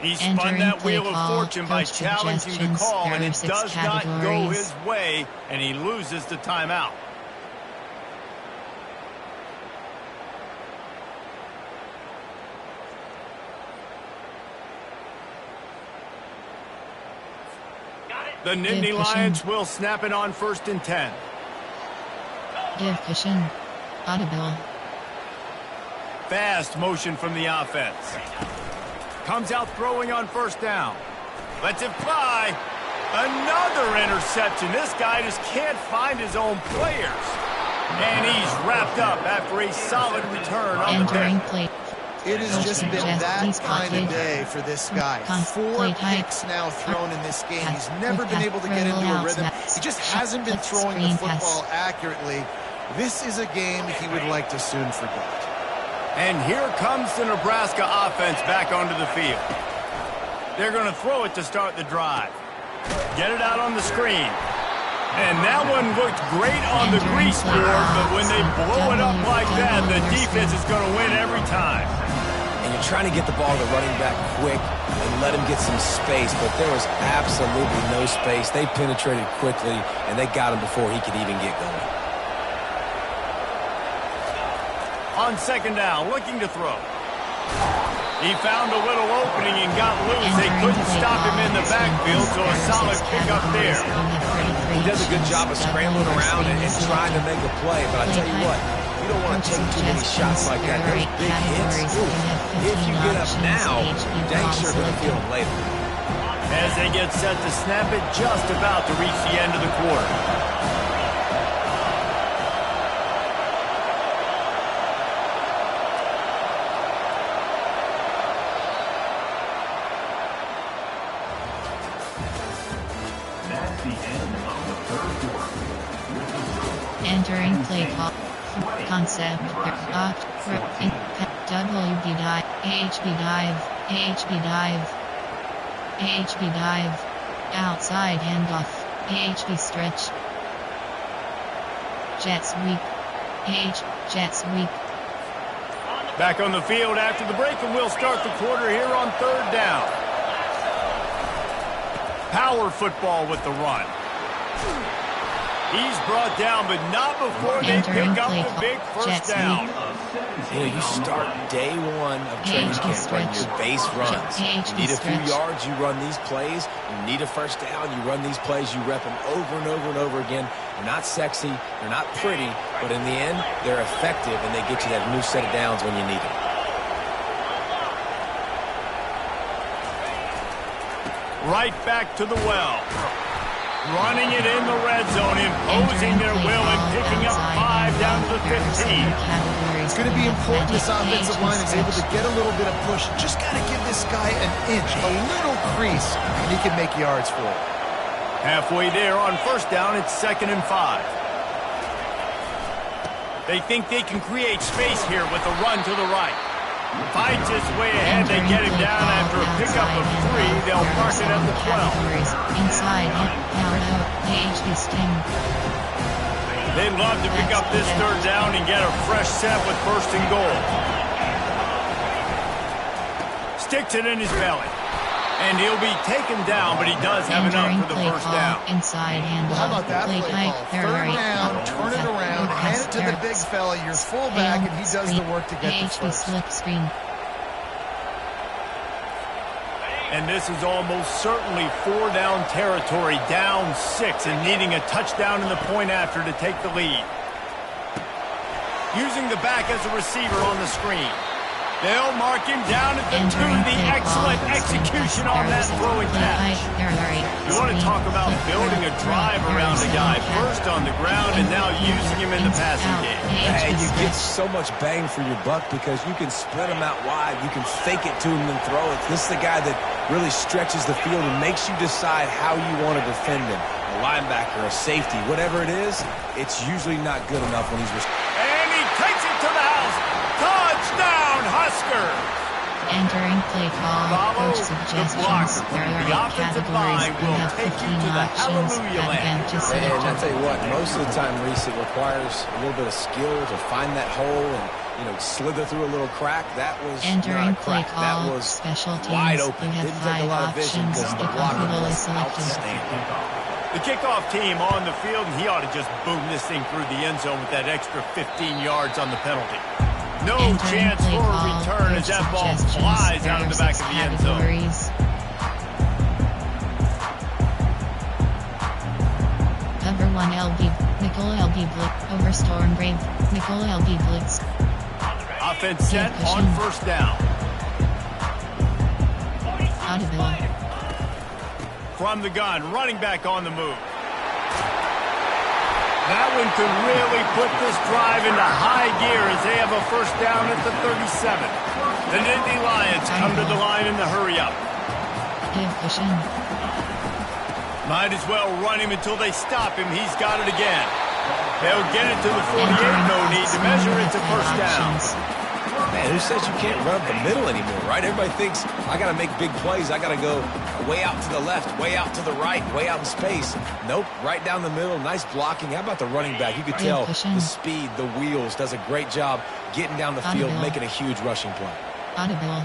He spun that wheel of fortune by challenging the call, and it does not go his way, and he loses the timeout. The Nittany Lions will snap it on 1st and 10. Give cushion. Audible. Fast motion from the offense. Comes out throwing on 1st down. Lets it fly. Another interception. This guy just can't find his own players. And he's wrapped up after a solid return on the pick. It has just been that kind of day for this guy. 4 picks now thrown in this game. He's never been able to get into a rhythm. He just hasn't been throwing the football accurately. This is a game he would like to soon forget. And here comes the Nebraska offense back onto the field. They're going to throw it to start the drive. Get it out on the screen. And that one looked great on the grease board, but when they blow it up like that, the defense is going to win every time. And you're trying to get the ball to the running back quick and let him get some space, but there was absolutely no space. They penetrated quickly, and they got him before he could even get going. On 2nd down, looking to throw. He found a little opening and got loose. They couldn't stop him in the backfield, so a solid pickup there. He does a good job of scrambling around and trying to make a play, but I tell you what, you don't want to take too many shots like that. Those big hits, if you get up now, you're dang sure going to feel them later. As they get set to snap it, just about to reach the end of the quarter. Entering play call. Concept. WB dive. HB dive. HB dive. HB dive. Outside handoff. HB stretch. Jets weak. Jets weak. Back on the field after the break, and we'll start the quarter here on 3rd down. Power football with the run. He's brought down, but not before they pick up the big first down. You know, you start day one of training camp running your base runs. You need a few yards, you run these plays. You need a first down, you run these plays. You rep them over and over and over again. They're not sexy, they're not pretty, but in the end, they're effective, and they get you that new set of downs when you need them. Right back to the well. Running it in the red zone, imposing their will and picking up 5 down to the 15. It's going to be important this offensive line is able to get a little bit of push. Just got to give this guy an inch, a little crease, and he can make yards for it. Halfway there on 1st down, it's 2nd and 5. They think they can create space here with a run to the right. Fights his way ahead. They get him down after a pickup of 3. They'll mark it at the 12. Inside, down out, HB sting. They'd love to pick up this 3rd down and get a fresh set with 1st and goal. Sticks it in his belly. And he'll be taken down, but he does have enough for the 1st down. Inside handoff. How about that play call? 3rd down, turn it around, hand it to the big fella, your fullback, and he does the work to get the first. Slip screen. And this is almost certainly 4-down territory, down 6, and needing a touchdown in the point after to take the lead. Using the back as a receiver on the screen. They'll mark him down at the 2. The excellent execution on that throwing catch. You want to talk about building a drive around a guy. First on the ground and now using him in the passing game. And you get so much bang for your buck because you can spread him out wide. You can fake it to him and throw it. This is the guy that really stretches the field and makes you decide how you want to defend him. A linebacker, a safety, whatever it is, it's usually not good enough when he's... And he takes it to the house. Touchdown, Husker! Entering play call. Follow Coach the suggestions. block. There are The 8 offensive categories. line We will have take 15 you to the options. hallelujah land. Again, to And select. I'll tell you what, most of the time, Reese, it requires a little bit of skill to find that hole and, you know, slither through a little crack. That was Entering not a play crack. call. That was Special teams. wide open. You have Didn't take a 5 lot of vision options. because the Kickoff blocker goal is was selected. outstanding. The kickoff team on the field, and he ought to just boom this thing through the end zone with that extra 15 yards on the penalty. No chance for a return as that ball flies out of the back of the end zone. Cover 1 LB, nickel LB blitz, over storm brave, nickel LB blitz. Offense set on 1st down. Audible. From the gun, running back on the move. That one could really put this drive into high gear as they have a 1st down at the 37. The Nittany Lions come to the line in the hurry-up. Give cushion. Might as well run him until they stop him. He's got it again. They'll get it to the 48. No need to measure it to 1st down. Man, who says you can't run up the middle anymore, right? Everybody thinks, I got to make big plays. I got to go way out to the left, way out to the right, way out in space. Nope, right down the middle. Nice blocking. How about the running back? You could tell the speed, the wheels, does a great job getting down the field, making a huge rushing play. Audible.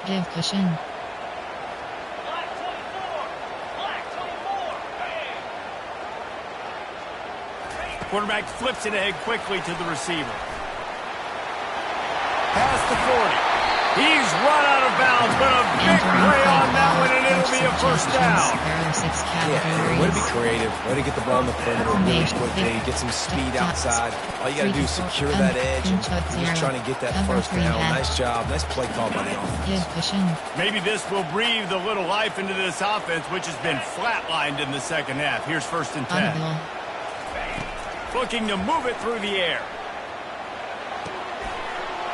Give cushion. Quarterback flips it ahead quickly to the receiver. Pass the 40. He's run out of bounds, but a big play on that one, and it'll be a first down. Yeah, way to be creative. Way to get the ball in the perimeter really quickly. Get some speed outside. All you got to do is secure that edge, and you're just trying to get that first down. Nice job. Nice play call by the offense. Maybe this will breathe a little life into this offense, which has been flatlined in the second half. Here's 1st and 10. Looking to move it through the air.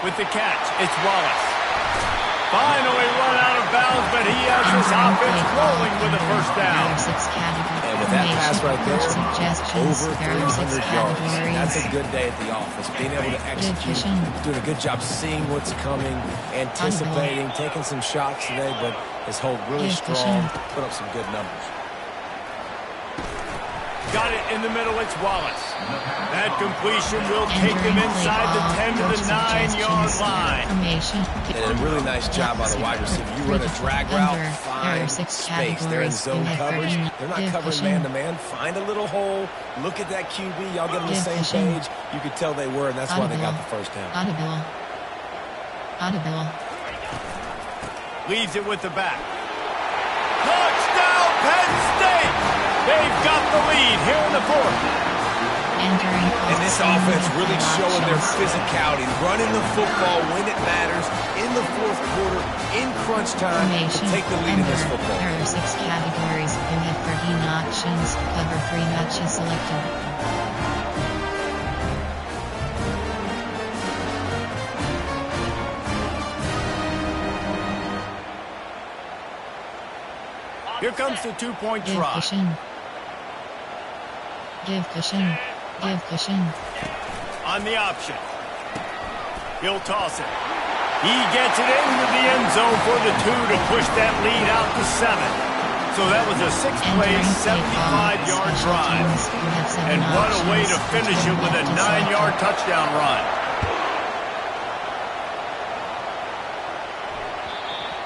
With the catch, it's Wallace. Finally run out of bounds, but he has this offense rolling with a first down. And with that pass right there, over 300 yards. That's a good day at the office. Being able to execute, doing a good job seeing what's coming, anticipating, taking some shots today, but his hold really strong, put up some good numbers. Got it in the middle, it's Wallace. That completion will take them inside the 10 to the 9-yard line. And a really nice job by the wide receiver. You run a drag route, find space. They're in zone coverage. They're not covering man-to-man. Find a little hole. Look at that QB. Y'all get on the same page. You could tell they were, and that's why they got the first down. Leaves it with the back. Touchdown, Penn State! They've got the lead here in the 4th. And this offense really showing their physicality, running the football when it matters, in the 4th quarter, in crunch time, to take the lead in this football. There are 6 categories. You have 13 options. Cover 3 matches selected. Here comes the 2-point try. Give cushion. On the option. He'll toss it. He gets it into the end zone for the 2 to push that lead out to 7. So that was a 6-play, 75-yard drive. And what a way to finish it with a 9-yard touchdown run.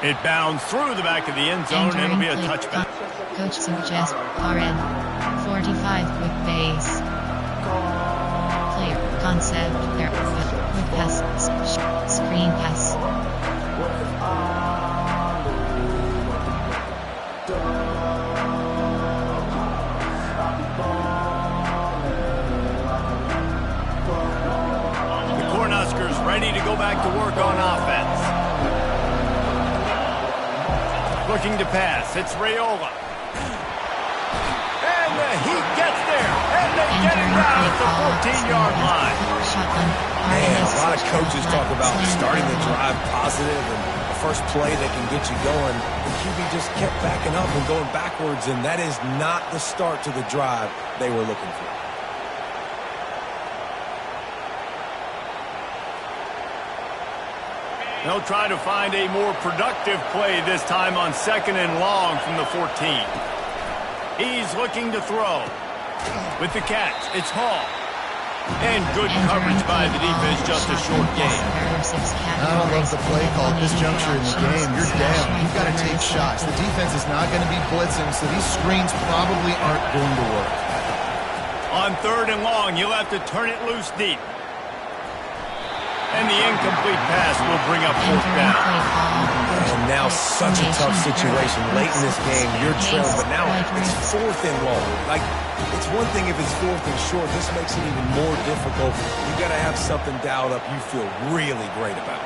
It bounds through the back of the end zone, and it'll be a touchback. Coach suggests RN 45 quick base. Clear concept. There. Quick pass. Screen pass. The Cornhuskers ready to go back to work on offense. Looking to pass. It's Raiola. And he gets there. And they get it down at the 14-yard line. Man, a lot of coaches talk about starting the drive positive and the first play that can get you going. The QB just kept backing up and going backwards, and that is not the start to the drive they were looking for. They'll try to find a more productive play this time on 2nd and long from the 14. He's looking to throw. With the catch, it's Hall. And good coverage by the defense, just a short game. I don't love the play call at this juncture in the game. You're down. You've got to take shots. The defense is not going to be blitzing, so these screens probably aren't going to work. On 3rd and long, you'll have to turn it loose deep. And the incomplete pass will bring up 4th down. And now such a tough situation. Late in this game, you're trailing, but now it's 4th and long. Like, it's one thing if it's 4th and short. This makes it even more difficult. You got to have something dialed up you feel really great about.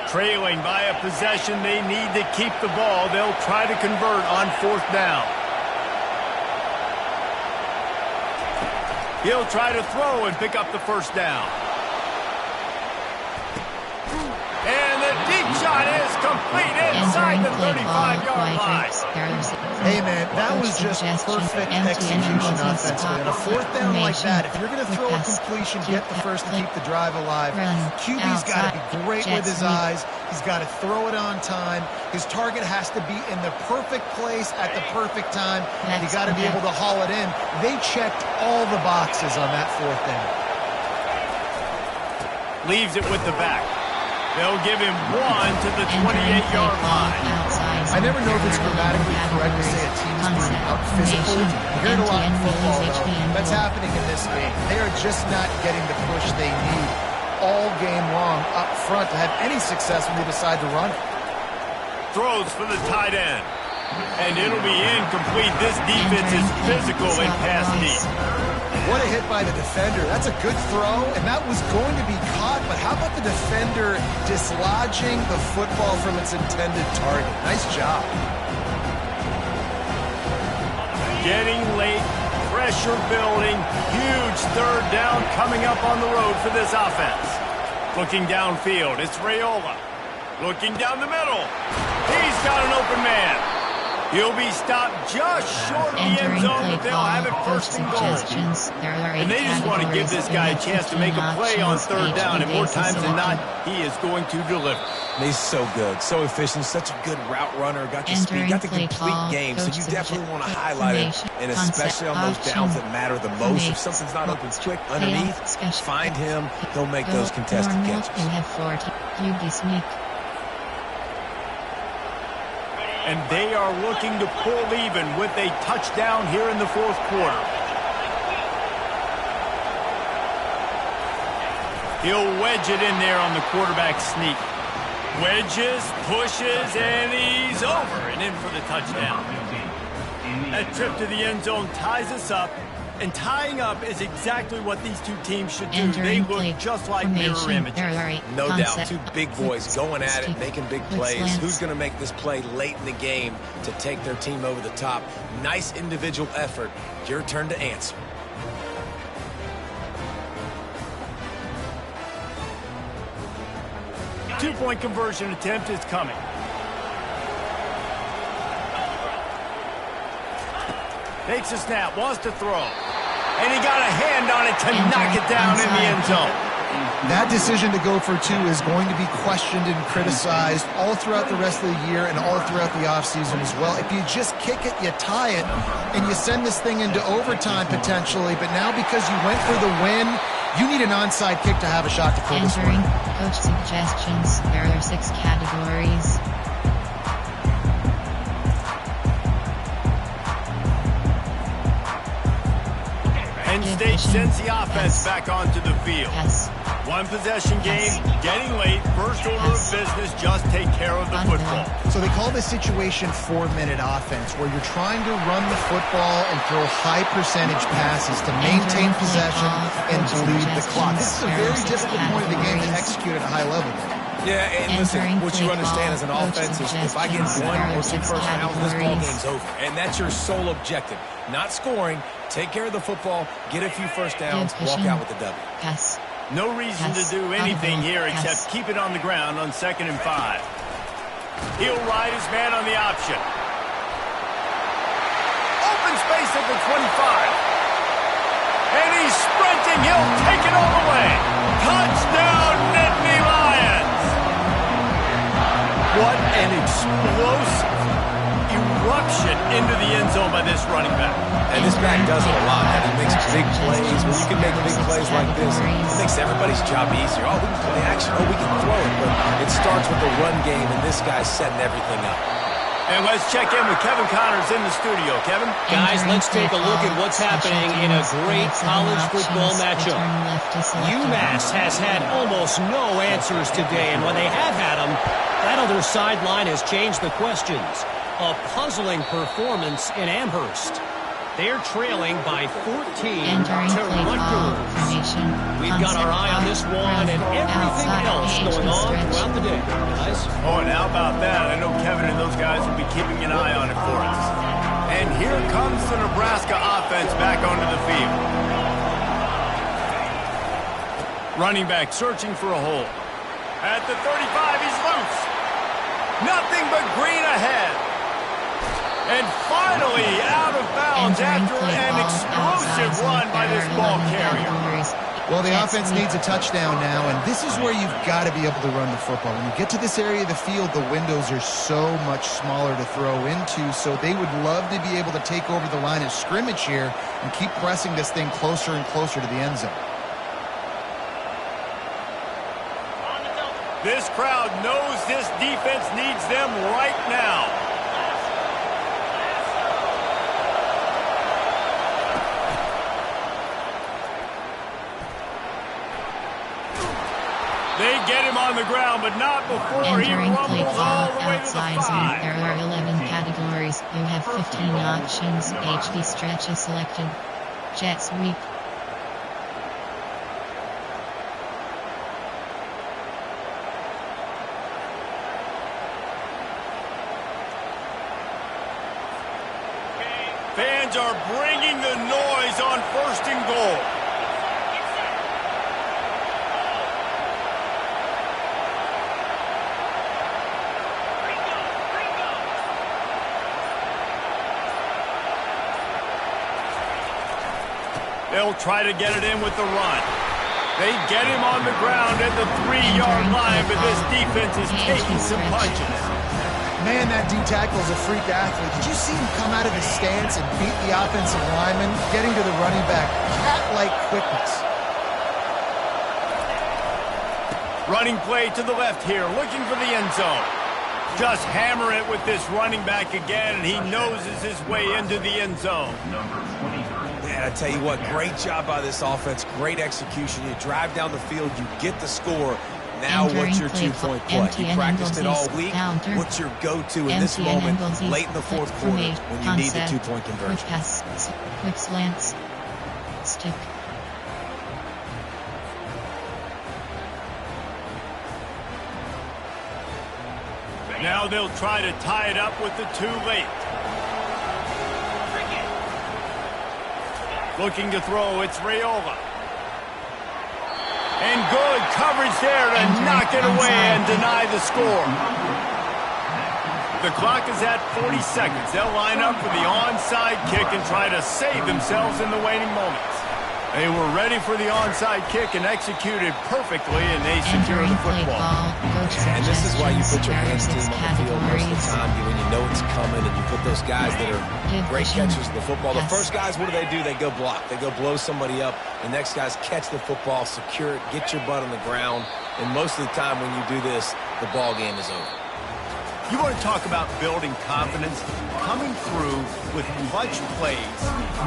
Trailing by a possession, they need to keep the ball. They'll try to convert on 4th down. He'll try to throw and pick up the first down. And the deep shot is complete inside the 35-yard line. Hey, man, that was just perfect execution offensively. On a 4th down like that, if you're going to throw a completion, get the first to keep the drive alive. QB's got to be great with his eyes. He's got to throw it on time. His target has to be in the perfect place at the perfect time. And you got to be able to haul it in. They checked all the boxes on that 4th down. Leaves it with the back. They'll give him 1 to the 28-yard line. I never know if it's grammatically correct to say a team is being out physical. You hear it a lot in football, though. That's happening in this game. They are just not getting the push they need all game long up front to have any success when they decide to run it. Throws for the tight end. And it'll be incomplete. This defense is physical and pass deep. What a hit by the defender. That's a good throw, and that was going to be caught, but how about the defender dislodging the football from its intended target? Nice job. Getting late, pressure building, huge third down coming up on the road for this offense. Looking downfield, it's Raiola. Looking down the middle. He's got an open man. He'll be stopped just short of the end zone, but they'll have it first and goal. And they just want to give this guy a chance to make a play on third down, and more times than not, he is going to deliver. And he's so good, so efficient, such a good route runner, got the speed, got the complete game, so you definitely want to highlight it, and especially on those downs that matter the most. If something's not open quick underneath, find him, he'll make those contested catches. And they are looking to pull even with a touchdown here in the fourth quarter. He'll wedge it in there on the quarterback sneak. Wedges, pushes, and he's over and in for the touchdown. That trip to the end zone ties us up. And tying up is exactly what these two teams should do. They look just like mirror images. No doubt. Two big boys going at it, making big plays. Who's going to make this play late in the game to take their team over the top? Nice individual effort. Your turn to answer. Two-point conversion attempt is coming. Takes a snap, wants to throw. And he got a hand on it to knock it down in the end zone. That decision to go for two is going to be questioned and criticized all throughout the rest of the year and all throughout the offseason as well. If you just kick it, you tie it, and you send this thing into overtime potentially, but now because you went for the win, you need an onside kick to have a shot to pull this one. Coach suggestions. There are 6 categories. Penn State sends the offense back onto the field. One possession game, getting late, first order of business, just take care of the football. So they call this situation 4-minute offense, where you're trying to run the football and throw high percentage passes to maintain possession and bleed the clock. This is a very difficult point of the game to execute at a high level. Yeah, and listen, what you understand as an offense is if I get 1 or 2 first downs, this ball game's over. And that's your sole objective. Not scoring, take care of the football, get a few first downs, walk out with the W. No reason to do anything here except keep it on the ground on 2nd and 5. He'll ride his man on the option. Open space at the 25. And he's sprinting. He'll take it all the way. Touchdown, Nittany Lions. What an explosive eruption into the end zone by this running back. And this back does it a lot. And he makes big plays. When you can make big plays like this, it makes everybody's job easier. Oh, we can play action. Oh, we can throw it. But it starts with the run game, and this guy's setting everything up. And let's check in with Kevin Connors in the studio. Kevin? Guys, let's take a look at what's happening in a great college football matchup. UMass has had almost no answers today, and when they have had them, that other sideline has changed the questions. A puzzling performance in Amherst. They're trailing by 14 to Rutgers. We've got our eye on this one and everything else going on throughout the day, guys. Oh, and how about that? I know Kevin and those guys will be keeping an eye on it for us. And here comes the Nebraska offense back onto the field. Running back searching for a hole. At the 35, he's loose. Nothing but green ahead. And finally out of bounds after an explosive run by this ball carrier. Well, the offense needs a touchdown now, and this is where you've got to be able to run the football. When you get to this area of the field, the windows are so much smaller to throw into, so they would love to be able to take over the line of scrimmage here and keep pressing this thing closer and closer to the end zone. This crowd knows this defense needs them right now. on the ground, but not before he Entering play rumbles call all the way to the outside zone. 5. There are 11 categories. You have 15 options. HV stretch is selected. Jet sweep. Fans are bringing the noise on 1st and goal. They'll try to get it in with the run. They get him on the ground at the 3-yard line, but this defense is taking some punches. Man, that D-tackle is a freak athlete. Did you see him come out of his stance and beat the offensive lineman, getting to the running back? Cat-like quickness. Running play to the left here, looking for the end zone. Just hammer it with this running back again, and he noses his way into the end zone. Man, I tell you what, great job by this offense, great execution. You drive down the field, you get the score. Now what's your two-point play? You practiced it all week. What's your go-to in this moment late in the fourth quarter when you need the two-point conversion? Quick pass, quick slants, stick. Now they'll try to tie it up with the 2 late. Looking to throw, it's Raiola. And good coverage there to knock it away and deny the score. The clock is at 40 seconds. They'll line up for the onside kick and try to save themselves in the waning moments. They were ready for the onside kick and executed perfectly, and they secure the football. And this is why you put your hands team on the field most of the time, when you know it's coming, and you put those guys that are great catchers of the football. The first guys, what do? They go block. They go blow somebody up. The next guys catch the football, secure it, get your butt on the ground. And most of the time when you do this, the ball game is over. You want to talk about building confidence? Coming through with clutch plays,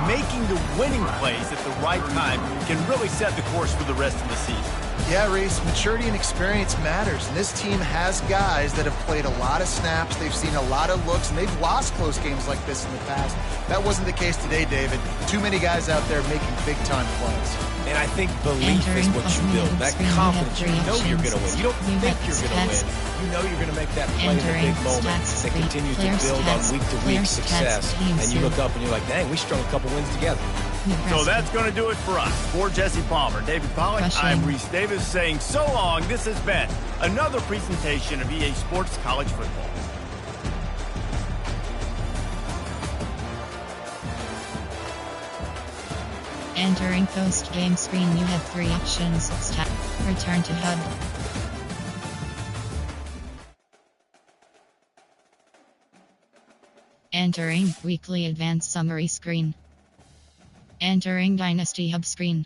making the winning plays at the right time can really set the course for the rest of the season. Yeah, Reese, maturity and experience matters, and this team has guys that have played a lot of snaps, they've seen a lot of looks, and they've lost close games like this in the past. That wasn't the case today, David. Too many guys out there making big-time plays. And I think belief is what you build. That confidence, you know you're going to win. You don't think you're going to win. You know you're going to make that play in a big moment that continues to build on week-to-week success. And you look up and you're like, dang, we strung a couple wins together. So that's going to do it for us. For Jesse Palmer, David Pollack, I'm Reese Davis saying so long. This has been another presentation of EA Sports College Football. Entering post-game screen, you have 3 options. Start, return to HUD. Entering weekly advanced summary screen. Entering Dynasty Hub screen.